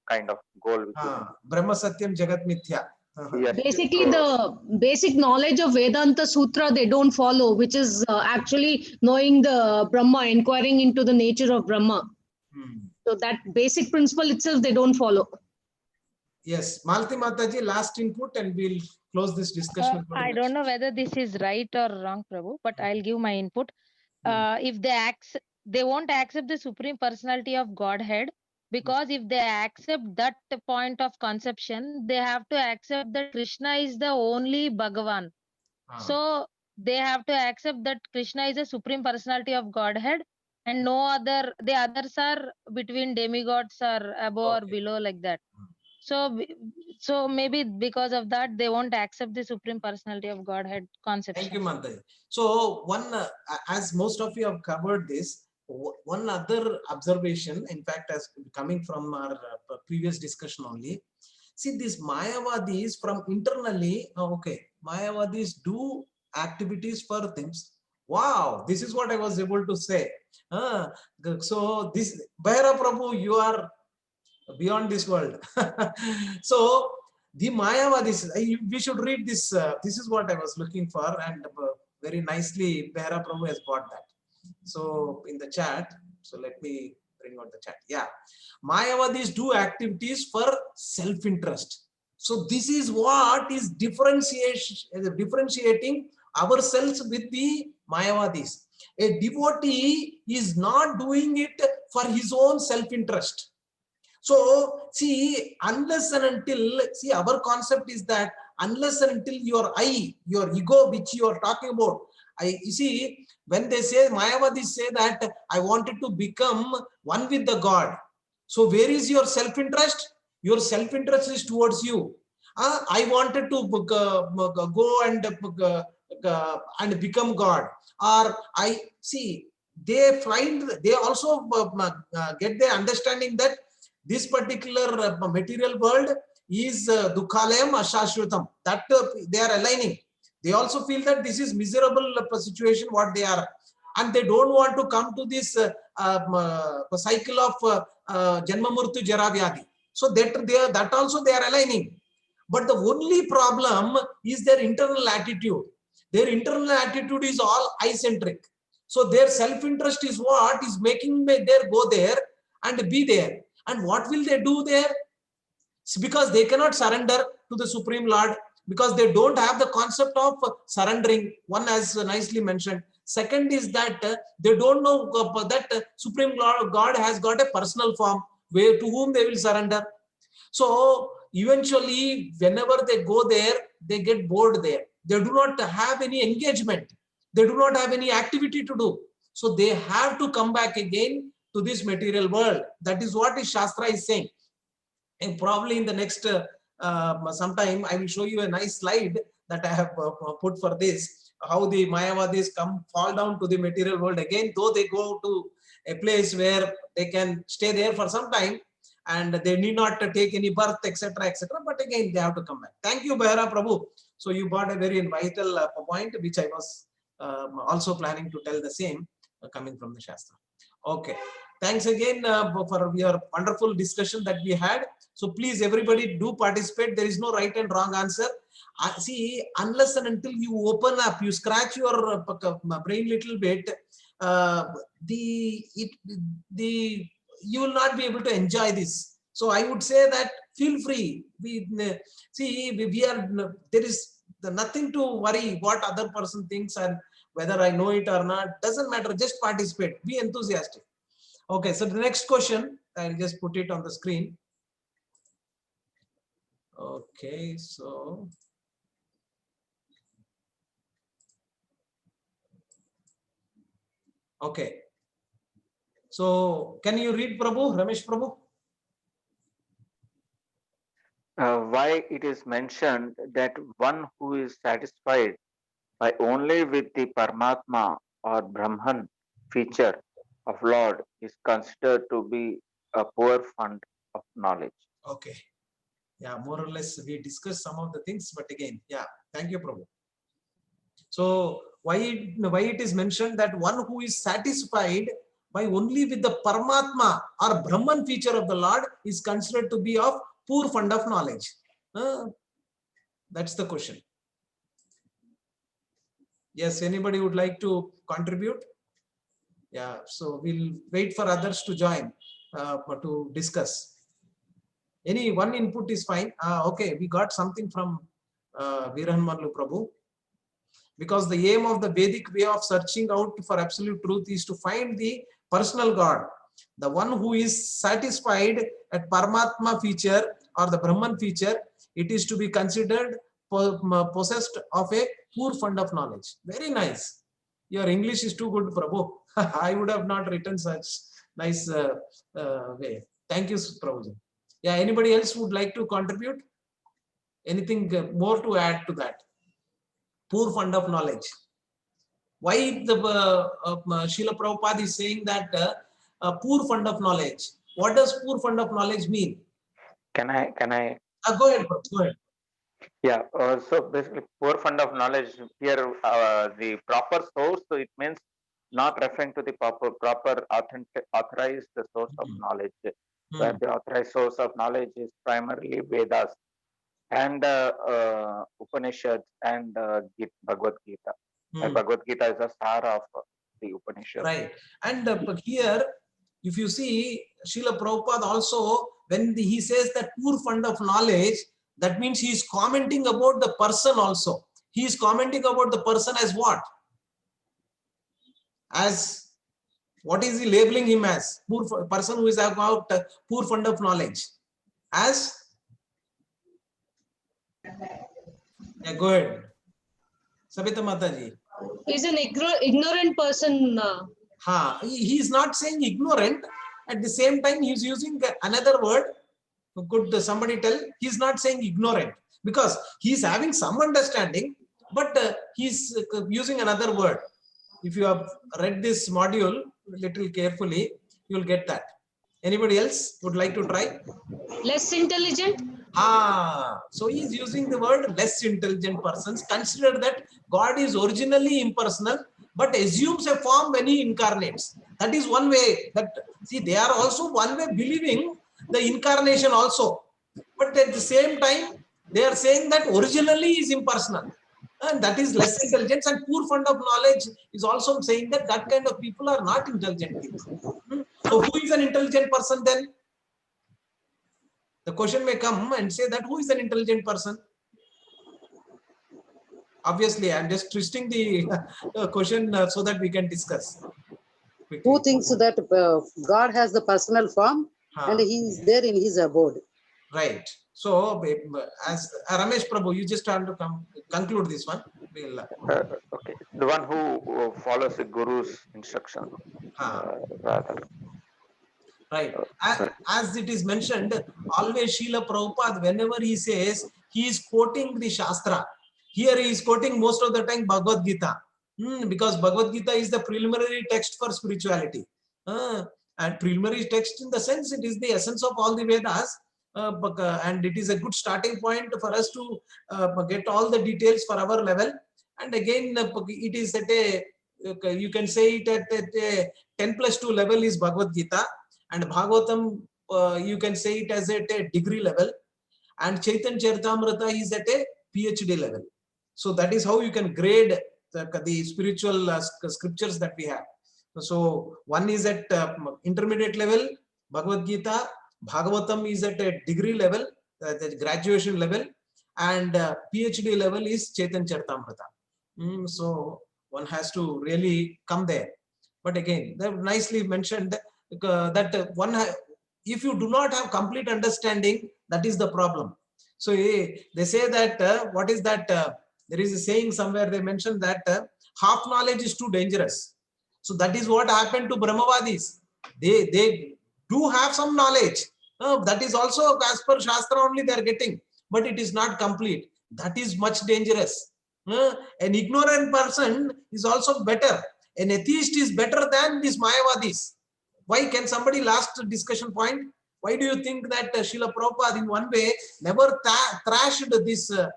[SPEAKER 5] kind of goal.
[SPEAKER 1] Brahma Satyam Jagat Mithya.
[SPEAKER 5] Yes.
[SPEAKER 9] Basically, the basic knowledge of Vedanta Sutra they don't follow, which is actually knowing the Brahma, inquiring into the nature of Brahma. So that basic principle itself they don't follow.
[SPEAKER 1] Yes, Malti Mataji, last input, and we'll close this discussion.
[SPEAKER 4] I don't know whether this is right or wrong, Prabhu, but I'll give my input. If they won't accept the Supreme Personality of Godhead, because if they accept that point of conception, they have to accept that Krishna is the only Bhagavan. So they have to accept that Krishna is the Supreme Personality of Godhead, and no other, the others are between demigods or above or below, like that. So maybe because of that, they won't accept the Supreme Personality of Godhead conception.
[SPEAKER 1] Thank you, Mantai. So one, as most of you have covered this, one other observation, in fact, as coming from our previous discussion only, see these Mayavadis from internally, okay, Mayavadis do activities for things. Wow, this is what I was able to say. So this, Bhaira Prabhu, you are beyond this world. So the Mayavadis, we should read this. This is what I was looking for, and very nicely Behra Prabhu has brought that. So in the chat, so let me bring out the chat. Yeah, Mayavadis do activities for self-interest. So this is what is differentiating ourselves with the Mayavadis. A devotee is not doing it for his own self-interest. So see, unless and until, see, our concept is that unless and until your I, your ego, which you are talking about, you see, when they say, Mayavadis say that I wanted to become one with the God. So where is your self-interest? Your self-interest is towards you. I wanted to go and become God. Or I see, they also get the understanding that this particular material world is Dukhalayam Ashashrutam. That they are aligning. They also feel that this is miserable situation what they are, and they don't want to come to this cycle of Janma Murtyu Jara Vyadhi. So that also they are aligning. But the only problem is their internal attitude. Their internal attitude is all I-centric. So their self-interest is what is making them go there and be there. And what will they do there? It's because they cannot surrender to the Supreme Lord, because they don't have the concept of surrendering. One, as nicely mentioned. Second is that they don't know that Supreme Lord God has got a personal form where to whom they will surrender. So eventually, whenever they go there, they get bored there. They do not have any engagement. They do not have any activity to do. So they have to come back again to this material world. That is what Shastra is saying. And probably in the next sometime, I will show you a nice slide that I have put for this, how the Mayavadis fall down to the material world again, though they go to a place where they can stay there for some time and they need not take any birth, etc., etc. But again, they have to come back. Thank you, Behra Prabhu. So you brought a very vital point, which I was also planning to tell the same, coming from the Shastra. Okay. Thanks again for your wonderful discussion that we had. So please, everybody, do participate. There is no right and wrong answer. See, unless and until you open up, you scratch your brain little bit, you will not be able to enjoy this. So I would say that feel free. There is nothing to worry what other person thinks and whether I know it or not. Doesn't matter. Just participate. Be enthusiastic. Okay, so the next question, I'll just put it on the screen. Okay, so okay. So can you read, Prabhu, Ramesh Prabhu?
[SPEAKER 5] why it is mentioned that one who is satisfied by only with the Paramatma or Brahman feature of Lord is considered to be a poor fund of knowledge.
[SPEAKER 1] Okay. Yeah, more or less we discussed some of the things, but again, yeah, thank you, Prabhu. So why it is mentioned that one who is satisfied by only with the Paramatma or Brahman feature of the Lord is considered to be of poor fund of knowledge. That's the question. Yes, anybody would like to contribute? Yeah, so we'll wait for others to join to discuss. Any one input is fine. Okay, we got something from Veerahanumanlu Prabhu. Because the aim of the Vedic way of searching out for absolute truth is to find the personal God, the one who is satisfied at Paramatma feature or the Brahman feature. It is to be considered possessed of a poor fund of knowledge. Very nice. Your English is too good, Prabhu. I would have not written such nice way. Thank you, Prabhuji. Yeah, anybody else would like to contribute? Anything more to add to that? Poor fund of knowledge. Why the Srila Prabhupada is saying that poor fund of knowledge? What does poor fund of knowledge mean?
[SPEAKER 5] Can I?
[SPEAKER 1] Go ahead, Prabhu. Go ahead.
[SPEAKER 5] Yeah. So basically, poor fund of knowledge here, the proper source. So it means not referring to the proper authorized source of knowledge, where the authorized source of knowledge is primarily Vedas and Upanishads and Bhagavad Gita. Bhagavad Gita is the star of the Upanishad.
[SPEAKER 1] Right. And here, if you see, Srila Prabhupada also, when he says that poor fund of knowledge, that means he is commenting about the person also. He is commenting about the person as what? As what is he labeling him as? Poor person who is about poor fund of knowledge. As? Yeah, go ahead. Sabita Mataji.
[SPEAKER 9] He's an ignorant person.
[SPEAKER 1] He is not saying ignorant. At the same time, he is using another word. Could somebody tell? He is not saying ignorant because he is having some understanding, but he is using another word. If you have read this module little carefully, you will get that. Anybody else would like to try?
[SPEAKER 9] Less intelligent?
[SPEAKER 1] So he is using the word less intelligent persons. Consider that God is originally impersonal, but assumes a form when he incarnates. That is one way. That see, they are also one way believing the incarnation also, but at the same time they are saying that originally is impersonal, and that is less intelligence. And poor fund of knowledge is also saying that that kind of people are not intelligent people. So who is an intelligent person then? The question may come and say that who is an intelligent person? Obviously, I am just twisting the question so that we can discuss quickly.
[SPEAKER 6] Who thinks that God has the personal form and he is there in his abode?
[SPEAKER 1] Right. So, as Ramesh Prabhu, you just have to conclude this one. We'll,
[SPEAKER 5] okay. The one who follows the Guru's instruction, rather.
[SPEAKER 1] Right. As it is mentioned, always Srila Prabhupada, whenever he says, he is quoting the Shastra. Here he is quoting most of the time Bhagavad Gita. Because Bhagavad Gita is the preliminary text for spirituality. And preliminary text in the sense, it is the essence of all the Vedas. And it is a good starting point for us to get all the details for our level. And again, it is at a, you can say it at a 10+2 level is Bhagavad Gita. And Bhagavatam, you can say it as at a degree level. And Chaitanya Charitamrita is at a PhD level. So that is how you can grade the spiritual scriptures that we have. So one is at intermediate level, Bhagavad Gita. Bhagavatam is at a degree level, the graduation level, and PhD level is Chaitanya Charitamrita. So one has to really come there. But again, they nicely mentioned that one, if you do not have complete understanding, that is the problem. So they say that what is that? There is a saying somewhere they mentioned that half knowledge is too dangerous. So that is what happened to Brahmavadis. They do have some knowledge, That is also as per Shastra only they are getting, but it is not complete. That is much dangerous. An ignorant person is also better. An atheist is better than these Mayavadis. Why? Can somebody last discussion point? Why do you think that Srila Prabhupada in one way never thrashed this the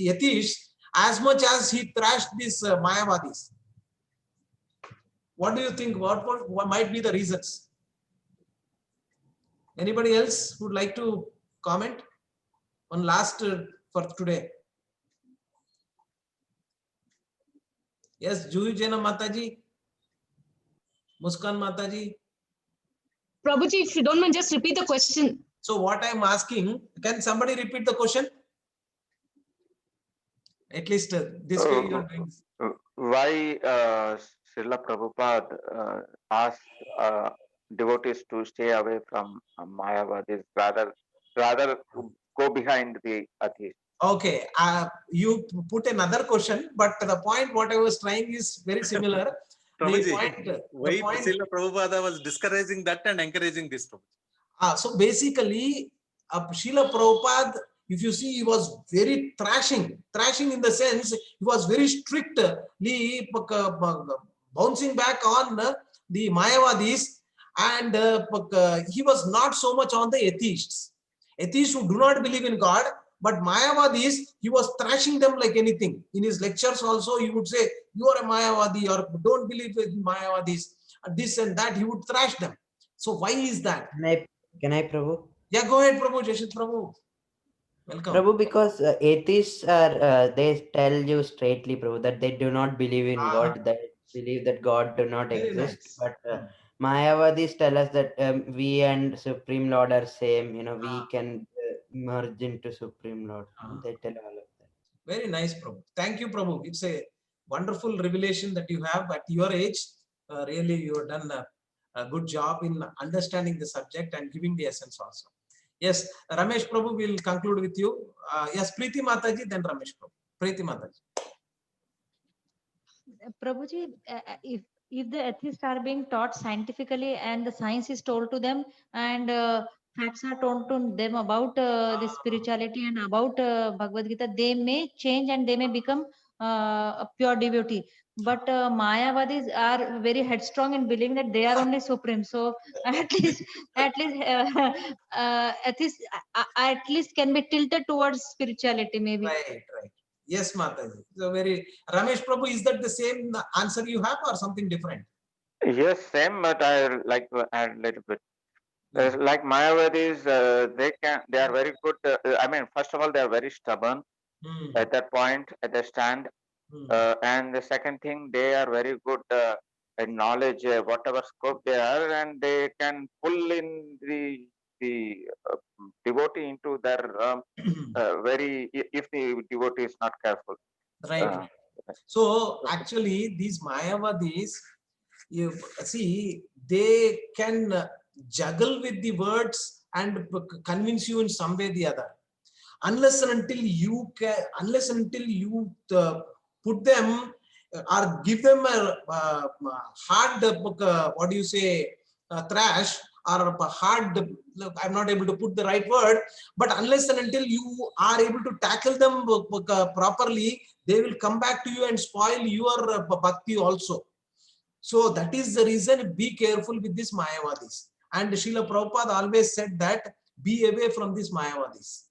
[SPEAKER 1] atheists as much as he thrashed these Mayavadis? What do you think? What might be the reasons? Anybody else would like to comment? One last for today. Yes, Juhi Jena Mataji, Muskan Mataji.
[SPEAKER 9] Prabhuji, if you don't mind, just repeat the question.
[SPEAKER 1] So what I'm asking, can somebody repeat the question? At least this way you are doing.
[SPEAKER 5] Why Srila Prabhupada asked devotees to stay away from Mayavadis, rather go behind the atheists?
[SPEAKER 1] Okay, you put another question, but the point what I was trying is very similar.
[SPEAKER 11] Why Srila Prabhupada was discouraging that and encouraging this?
[SPEAKER 1] So basically, Srila Prabhupada, if you see, he was very thrashing in the sense, he was very strictly bouncing back on the Mayavadis, and he was not so much on the atheists who do not believe in God. But Mayavadis, he was thrashing them like anything. In his lectures also, he would say, you are a Mayavadi, or don't believe in Mayavadis, this and that, he would thrash them. So why is that?
[SPEAKER 12] Can I, Prabhu?
[SPEAKER 1] Yeah, go ahead, Prabhu. Jashit Prabhu. Welcome.
[SPEAKER 12] Prabhu, because atheists are, they tell you straightly, Prabhu, that they do not believe in God, that believe that God do not
[SPEAKER 1] Very
[SPEAKER 12] exist.
[SPEAKER 1] nice.
[SPEAKER 12] But Mayavadis tell us that we and Supreme Lord are same, we can merge into Supreme Lord. They tell all of that.
[SPEAKER 1] Very nice, Prabhu. Thank you, Prabhu. It's a wonderful revelation that you have at your age. Really, you have done a good job in understanding the subject and giving the essence also. Yes, Ramesh Prabhu will conclude with you. Yes, Preeti Mataji, then Ramesh Prabhu. Preeti Mataji.
[SPEAKER 8] Prabhuji, if the atheists are being taught scientifically and the science is told to them and facts are told to them about the spirituality and about Bhagavad Gita, they may change and they may become a pure devotee. But Mayavadis are very headstrong in believing that they are only supreme. So at least at least can be tilted towards spirituality, maybe.
[SPEAKER 1] Right. Yes, Mataji. So Ramesh Prabhu, is that the same answer you have or something different?
[SPEAKER 5] Yes, same, but I like to add a little bit. Like Mayavadis, they are very good. I mean, first of all, they are very stubborn at that point, at their stand. And the second thing, they are very good in knowledge, whatever scope they are, and they can pull in the devotee into their if the devotee is not careful.
[SPEAKER 1] Right. So actually, these Mayavadis, you see, they can juggle with the words and convince you in some way or the other. Unless and until you put them or give them a hard, what do you say, thrash, or a hard, I'm not able to put the right word, but unless and until you are able to tackle them properly, they will come back to you and spoil your bhakti also. So that is the reason, be careful with these Mayavadis. And Srila Prabhupada always said that, be away from these Mayavadis,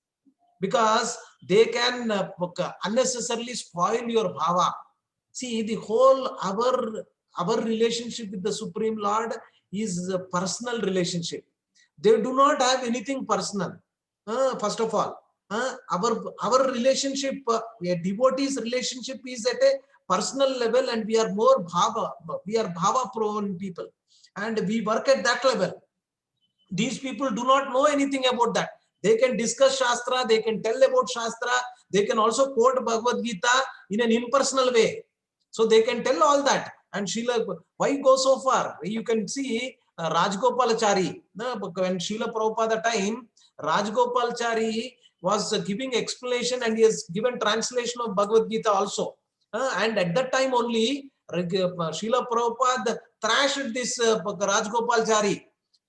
[SPEAKER 1] because they can unnecessarily spoil your bhava. See, the whole our relationship with the Supreme Lord is a personal relationship. They do not have anything personal. First of all, our relationship, a devotee's relationship is at a personal level, and we are more bhava. We are bhava prone people, and we work at that level. These people do not know anything about that. They can discuss Shastra, they can tell about Shastra, they can also quote Bhagavad Gita in an impersonal way. So they can tell all that. And Srila, why go so far? You can see Rajgopalachari. When Srila Prabhupada time, Rajgopalachari was giving explanation, and he has given translation of Bhagavad Gita also. And at that time only, Srila Prabhupada thrashed this Rajgopalachari.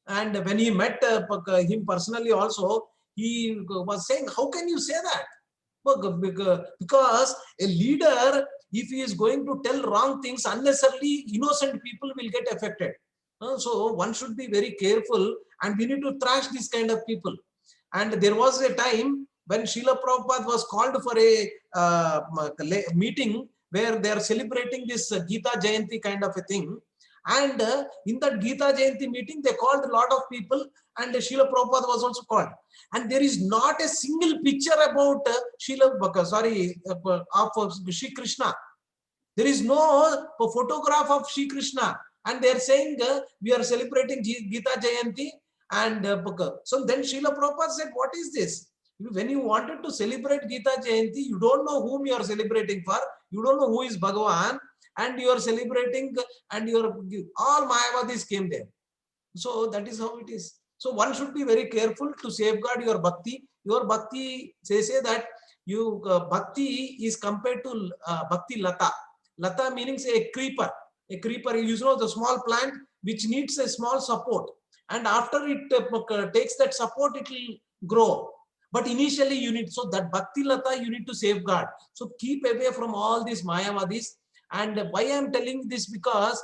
[SPEAKER 1] And when he met him personally also, he was saying, how can you say that? Because a leader, if he is going to tell wrong things, unnecessarily innocent people will get affected. So one should be very careful, and we need to thrash these kind of people. And there was a time when Srila Prabhupada was called for a meeting where they are celebrating this Gita Jayanti kind of a thing. And in that Gita Jayanti meeting, they called a lot of people, and Srila Prabhupada was also called. And there is not a single picture about of Shri Krishna. There is no photograph of Shri Krishna. And they are saying we are celebrating Gita Jayanti. And so then Srila Prabhupada said, what is this? When you wanted to celebrate Gita Jayanti, you don't know whom you are celebrating for. You don't know who is Bhagavan. And you are celebrating, and all Mayavadis came there. So that is how it is. So one should be very careful to safeguard your bhakti. Your bhakti, say that you bhakti is compared to bhakti lata. Lata meaning a creeper. A creeper, you know, the small plant which needs a small support. And after it takes that support, it will grow. But initially you need, so that bhakti lata you need to safeguard. So keep away from all these Mayavadis. And why I am telling this, because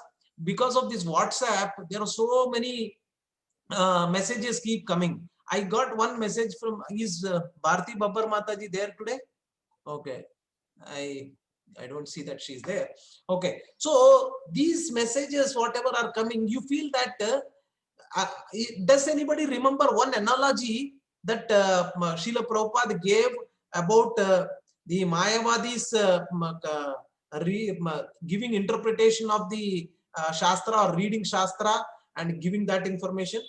[SPEAKER 1] of this WhatsApp, there are so many messages keep coming. I got one message from, is Bharti Babbar Mataji there today? Okay, I don't see that she's there. Okay, so these messages, whatever are coming, you feel that, does anybody remember one analogy that Srila Prabhupada gave about the Mayavadis giving interpretation of the Shastra or reading Shastra and giving that information?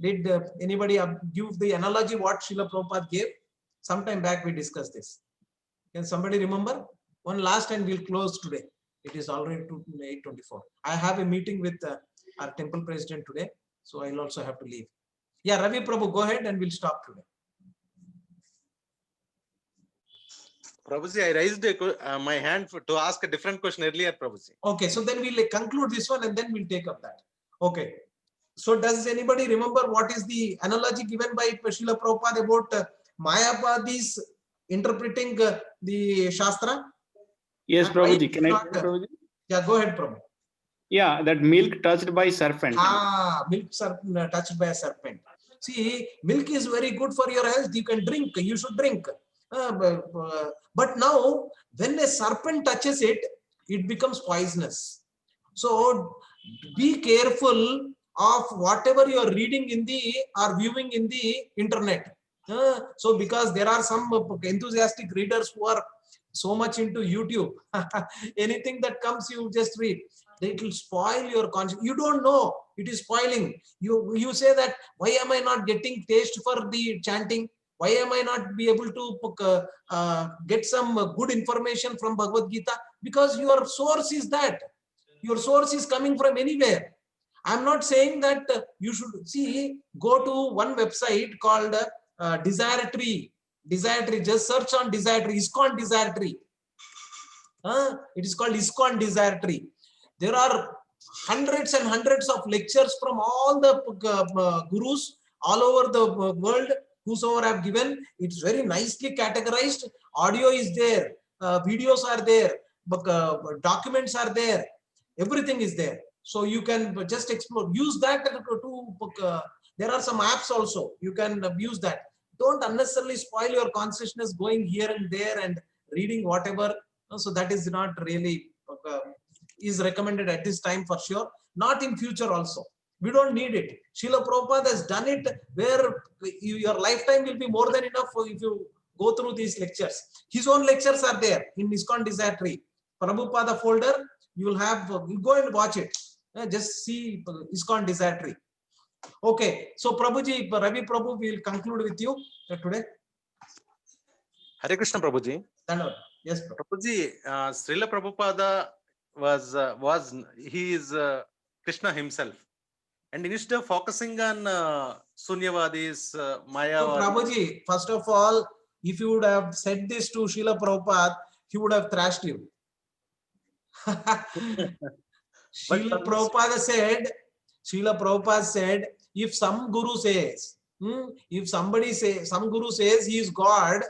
[SPEAKER 1] Did anybody give the analogy what Srila Prabhupada gave? Sometime back we discussed this. Can somebody remember? One last, and we'll close today. It is already 8:24. I have a meeting with our temple president today, so I'll also have to leave. Yeah, Ravi Prabhu, go ahead and we'll stop today.
[SPEAKER 11] Prabhuji, I raised my hand to ask a different question earlier, Prabhuji.
[SPEAKER 1] Okay, so then we'll conclude this one and then we'll take up that. Okay. So does anybody remember what is the analogy given by Srila Prabhupada about Mayavadis interpreting the Shastra?
[SPEAKER 13] Yes,
[SPEAKER 1] And
[SPEAKER 13] Prabhuji. Can I? Prabhuji?
[SPEAKER 1] Yeah, go ahead, Prabhu.
[SPEAKER 13] Yeah, that milk touched by serpent.
[SPEAKER 1] Milk touched by a serpent. See, milk is very good for your health. You can drink. You should drink. But now, when a serpent touches it, it becomes poisonous. So be careful of whatever you are reading in the or viewing in the internet. So because there are some enthusiastic readers who are so much into YouTube, anything that comes you just read. It will spoil your conscience. You don't know it is spoiling. You say that, why am I not getting taste for the chanting? Why am I not be able to get some good information from Bhagavad Gita? Because your source is that. Your source is coming from anywhere. I'm not saying that you should see, go to one website called Desire Tree. Desire Tree, just search on Desire Tree, ISKCON Desire Tree. It is called ISKCON Desire Tree. There are hundreds and hundreds of lectures from all the gurus all over the world, whosoever have given. It's very nicely categorized. Audio is there, videos are there, documents are there, everything is there. So you can just explore, use that to there are some apps also, you can use that. Don't unnecessarily spoil your consciousness going here and there and reading whatever. So that is not really is recommended at this time for sure, not in future also. We don't need it. Srila Prabhupada has done it where your lifetime will be more than enough if you go through these lectures. His own lectures are there in ISKCON Desire Tree. Prabhupada folder, you will have, you go and watch it. Just see ISKCON Desire Tree. Okay, so Prabhuji, Ravi Prabhu, we will conclude with you today.
[SPEAKER 11] Hare Krishna, Prabhuji.
[SPEAKER 1] Yes,
[SPEAKER 11] Prabhuji, Srila Prabhupada he is Krishna himself. And instead of focusing on Sunyavadis, Mayavadis.
[SPEAKER 1] So Prabhuji, first of all, if you would have said this to Srila Prabhupada, he would have thrashed you. Srila Prabhupada said, if some guru says, if some guru says he is God,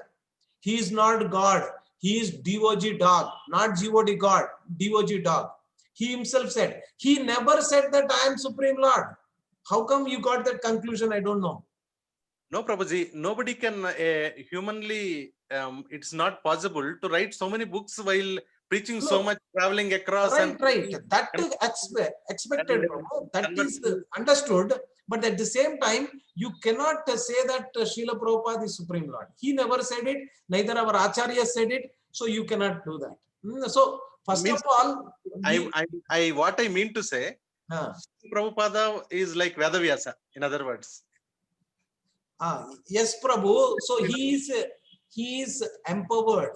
[SPEAKER 1] he is not God. He is DOG dog, not God God, DOG dog. He himself said, he never said that I am Supreme Lord. How come you got that conclusion? I don't know.
[SPEAKER 11] No, Prabhuji, nobody can humanly, it's not possible to write so many books while preaching so much, traveling across.
[SPEAKER 1] Right. That is expected, Prabhu. That is understood. But at the same time, you cannot say that Srila Prabhupada is Supreme Lord. He never said it. Neither our Acharya said it. So you cannot do that. So first of all,
[SPEAKER 11] what I mean to say, Prabhupada is like Vedavyasa, in other words.
[SPEAKER 1] Yes, Prabhu. So he is empowered.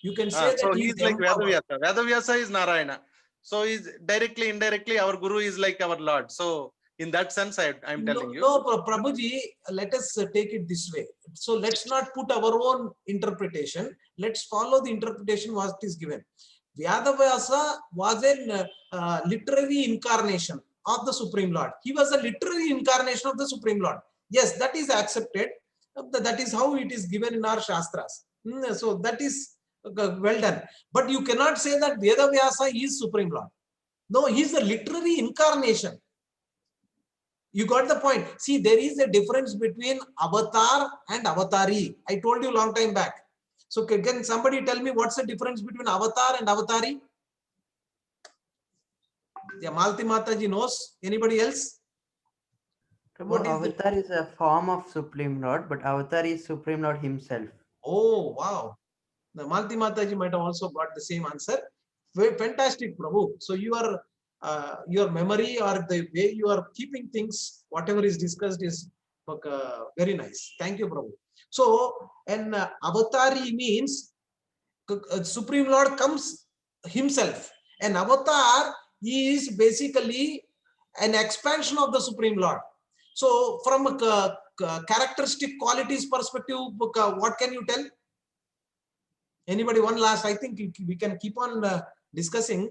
[SPEAKER 1] You can say that
[SPEAKER 11] so
[SPEAKER 1] he
[SPEAKER 11] he's
[SPEAKER 1] is
[SPEAKER 11] like
[SPEAKER 1] empowered.
[SPEAKER 11] Vedavyasa. Vedavyasa is Narayana. So he's directly, indirectly, our Guru is like our Lord. So in that sense, I'm telling you.
[SPEAKER 1] No, Prabhuji, let us take it this way. So let's not put our own interpretation. Let's follow the interpretation what is given. Vedavyasa was a literary incarnation of the Supreme Lord. He was a literary incarnation of the Supreme Lord. Yes, that is accepted. That is how it is given in our Shastras. So that is well done. But you cannot say that Vedavyasa is Supreme Lord. No, he is a literary incarnation. You got the point. See, there is a difference between avatar and avatari. I told you long time back. So can somebody tell me what's the difference between avatar and avatari? Yeah, Malti Mataji knows. Anybody else?
[SPEAKER 12] Prabhu, avatar is a form of Supreme Lord, but avatar is Supreme Lord himself.
[SPEAKER 1] Oh, wow. The Malti Mataji might have also got the same answer. Very fantastic, Prabhu. So your memory or the way you are keeping things, whatever is discussed is very nice. Thank you, Prabhu. So, an avatari means Supreme Lord comes himself. An avatar is basically an expansion of the Supreme Lord. So, from a characteristic qualities perspective, what can you tell? Anybody? One last, I think we can keep on discussing.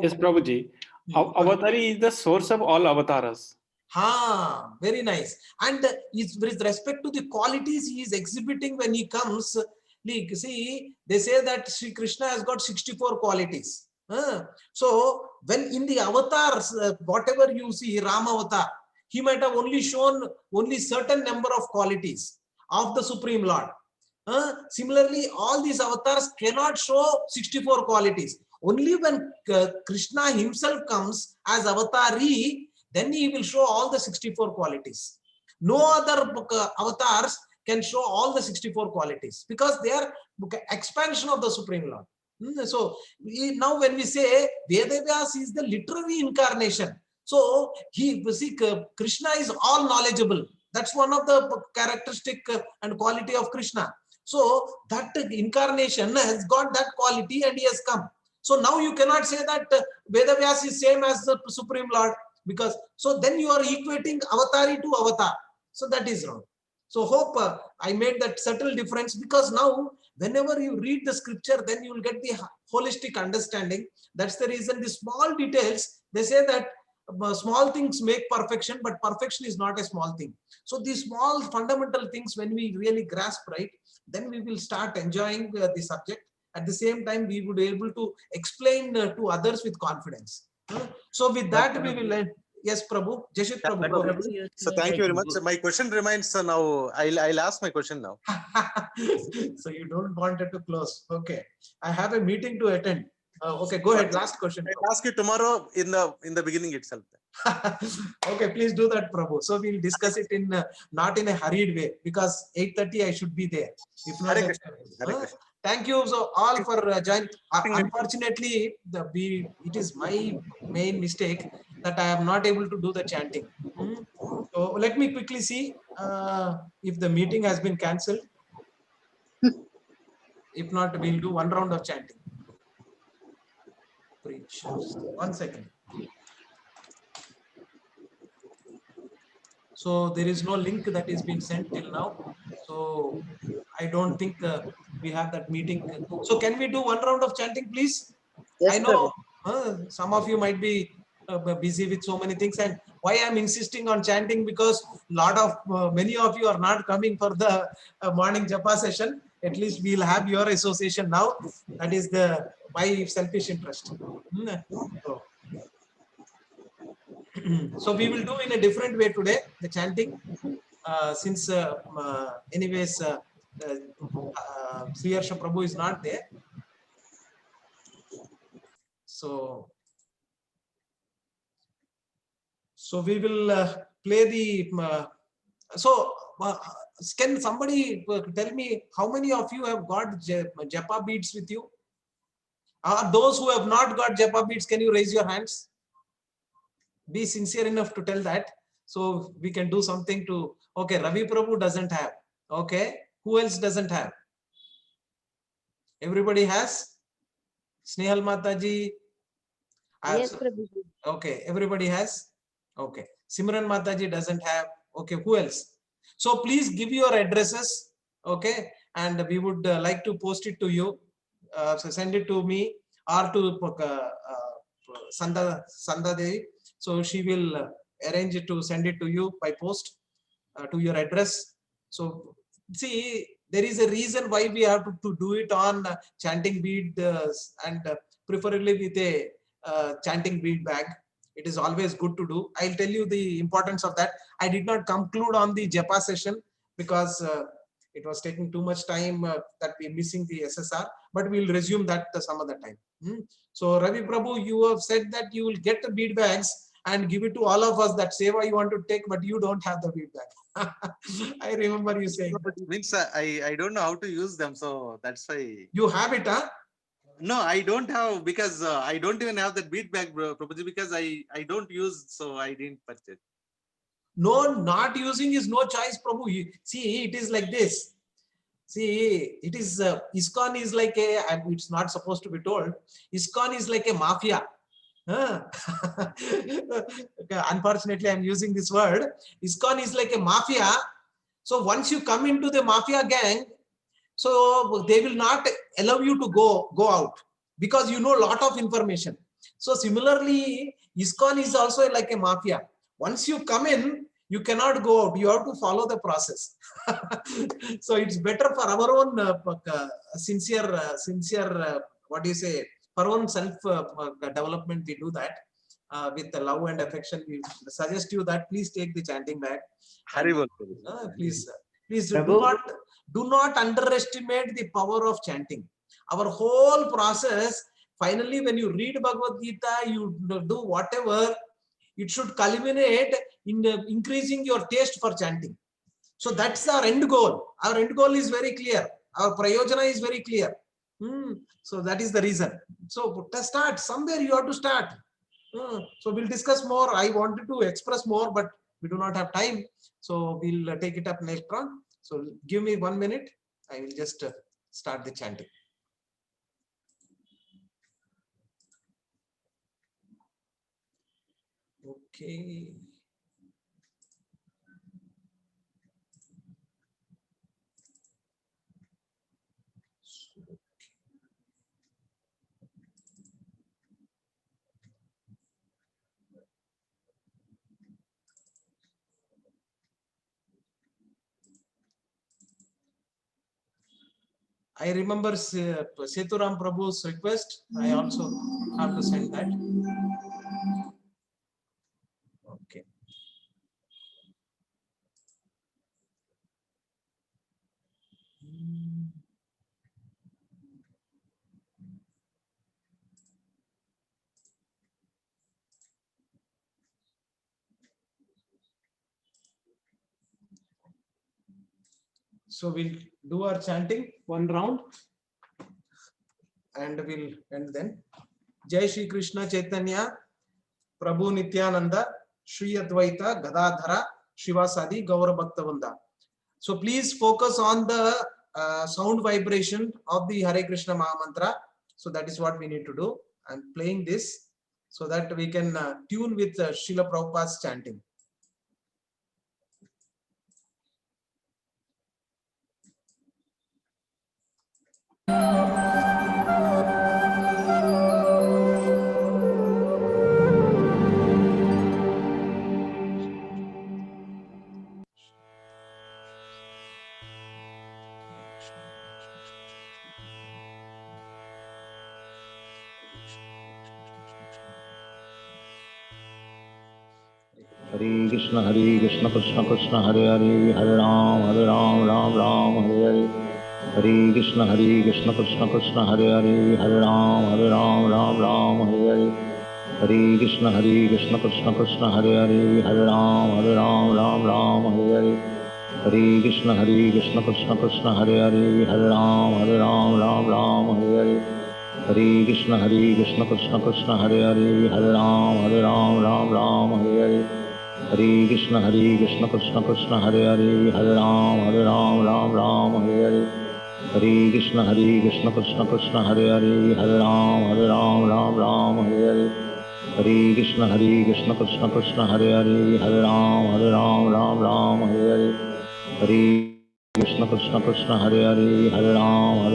[SPEAKER 13] Yes, Prabhuji. Avatari is the source of all avatars.
[SPEAKER 1] Very nice. And with respect to the qualities he is exhibiting when he comes, see, they say that Sri Krishna has got 64 qualities. So when in the avatars, whatever you see, Rama avatar, he might have only shown only certain number of qualities of the Supreme Lord. Similarly, all these avatars cannot show 64 qualities. Only when Krishna himself comes as avatari, then he will show all the 64 qualities. No other avatars can show all the 64 qualities because they are expansion of the Supreme Lord. So now when we say Vedavyas is the literary incarnation, so Krishna is all knowledgeable. That's one of the characteristic and quality of Krishna. So that incarnation has got that quality and he has come. So now you cannot say that Vedavyas is same as the Supreme Lord, because so then you are equating avatari to avatar. So that is wrong. So hope I made that subtle difference, because now whenever you read the scripture, then you will get the holistic understanding. That's the reason the small details, they say that small things make perfection, but perfection is not a small thing. So these small fundamental things, when we really grasp, right, then we will start enjoying the subject. At the same time, we would be able to explain to others with confidence. So with that, we will end. Yes, Prabhu. Jeshit Prabhu. Go ahead.
[SPEAKER 11] So thank you very much. My question remains now. I'll ask my question now.
[SPEAKER 1] So you don't want it to close. Okay. I have a meeting to attend. Okay, go ahead. Last question.
[SPEAKER 11] I'll ask you tomorrow in the beginning itself.
[SPEAKER 1] Okay, please do that, Prabhu. So we'll discuss it in not in a hurried way, because 8:30 I should be there. If not, thank you so all for joining. Unfortunately, it is my main mistake that I am not able to do the chanting. So let me quickly see if the meeting has been cancelled. If not, we'll do one round of chanting. Preachers. 1 second. So there is no link that is being sent till now. So I don't think we have that meeting. So can we do one round of chanting, please?
[SPEAKER 6] Yes,
[SPEAKER 1] I know some of you might be busy with so many things. And why I'm insisting on chanting, because many of you are not coming for the morning japa session. At least we'll have your association now. That is my selfish interest. So we will do in a different way today, the chanting. Since anyways, Sri Harsha Prabhu is not there. So we will play the. Can somebody tell me how many of you have got japa beads with you? Those who have not got japa beads, can you raise your hands? Be sincere enough to tell that, so we can do something to. Okay, Ravi Prabhu doesn't have. Okay, who else doesn't have? Everybody has. Snehal Mataji.
[SPEAKER 4] Yes, Prabhuji.
[SPEAKER 1] Okay, everybody has. Okay, Simran Mataji doesn't have. Okay, who else? So please give your addresses. Okay, and we would like to post it to you. So send it to me or to Sanda Devi. So she will arrange it to send it to you by post to your address. So see, there is a reason why we have to do it on chanting bead and preferably with a chanting bead bag. It is always good to do. I'll tell you the importance of that. I did not conclude on the japa session because it was taking too much time that we're missing the SSR, but we'll resume that some other time. So Ravi Prabhu, you have said that you will get the bead bags and give it to all of us, that seva you want to take, but you don't have the bead bag. I remember you saying that.
[SPEAKER 11] Means I don't know how to use them, so that's why.
[SPEAKER 1] You have it, huh?
[SPEAKER 11] No, I don't have, because I don't even have that bead bag, Prabhuji, because I don't use, so I didn't purchase.
[SPEAKER 1] No, not using is no choice, Prabhu. See, it is like this. See, it is ISKCON is like a. It's not supposed to be told. ISKCON is like a mafia. Unfortunately, I'm using this word. ISKCON is like a mafia. So once you come into the mafia gang, so they will not allow you to go out because you know a lot of information. So similarly, ISKCON is also like a mafia. Once you come in, you cannot go out. You have to follow the process. So it's better for our own sincere, what do you say, for our own self development. We do that with the love and affection. We suggest you that please take the chanting bag. Please do not underestimate the power of chanting. Our whole process, finally, when you read Bhagavad Gita, you do whatever, it should culminate in increasing your taste for chanting. So that's our end goal. Our end goal is very clear. Our prayojana is very clear. So that is the reason. So to start, somewhere you have to start. So we'll discuss more. I wanted to express more, but we do not have time. So we'll take it up next on. So give me 1 minute. I will just start the chanting. Okay. I remember Seturam Prabhu's request. I also have to send that. Okay. So we'll do our chanting one round and we'll end then. Jai Shri Krishna Chaitanya Prabhu Nityananda Shri Advaita Gadadhara Shivasadi Gaura Bhaktavanda. So please focus on the sound vibration of the Hare Krishna Maha Mantra. So that is what we need to do. I'm playing this so that we can tune with Srila Prabhupada's chanting.
[SPEAKER 14] Hare Krishna Krishna Krishna Hare Hare, Hare Ram Ram Ram Hare Hare. Hare Krishna Krishna Krishna Hare Hare, Hare Ram Ram Hare Hare. Hare Krishna Krishna Krishna Hare Hare, Hare Ram Ram Hare Hare. Hare Krishna Krishna Krishna Hare Hare, Hare Ram Ram Hare Hare. Hare Krishna Krishna Krishna Hare Hare, Hare Ram Ram Hare Hare. Hare Krishna Krishna Krishna Hare Hare, Hare Ram Ram Hare Hare. Hare Krishna Krishna Krishna Hare Hare, Hare Ram Ram Hare Hare. Hare Krishna Krishna Krishna Hare Hare, Hare Ram Ram Hare Hare. Hare Krishna Krishna Hare Hare, Hare Ram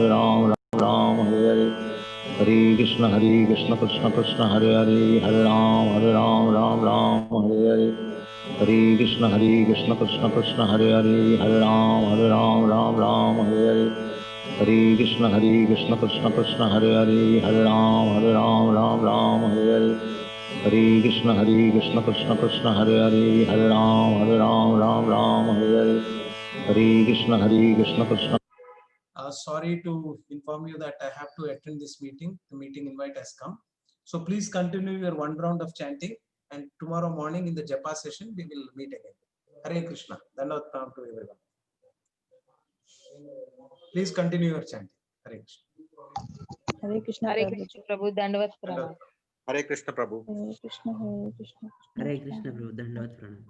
[SPEAKER 14] Hare Hare. Hare Krishna Krishna Hare Hare, Hare Ram Hare Hare. Hare Krishna Krishna Krishna Hare Hare, Hare Ram Hare Hare. Hare Krishna Krishna Krishna Hare Hare, Hare Ram Hare Hare. Hare Krishna Krishna Krishna Hare Hare, Hare Ram Hare Hare. Hare Krishna Krishna.
[SPEAKER 1] Sorry to inform you that I have to attend this meeting. The meeting invite has come. So please continue your one round of chanting, and tomorrow morning in the Japa session we will meet again. Hare Krishna. Dandavat pranam to everyone. Please continue your chanting. Hare Krishna.
[SPEAKER 4] Hare Krishna Prabhu, Dandavat Pranam.
[SPEAKER 11] Hare Krishna Prabhu.
[SPEAKER 3] Hare Krishna, Hare Krishna.
[SPEAKER 12] Hare Krishna Prabhu, Dandavat Pranam.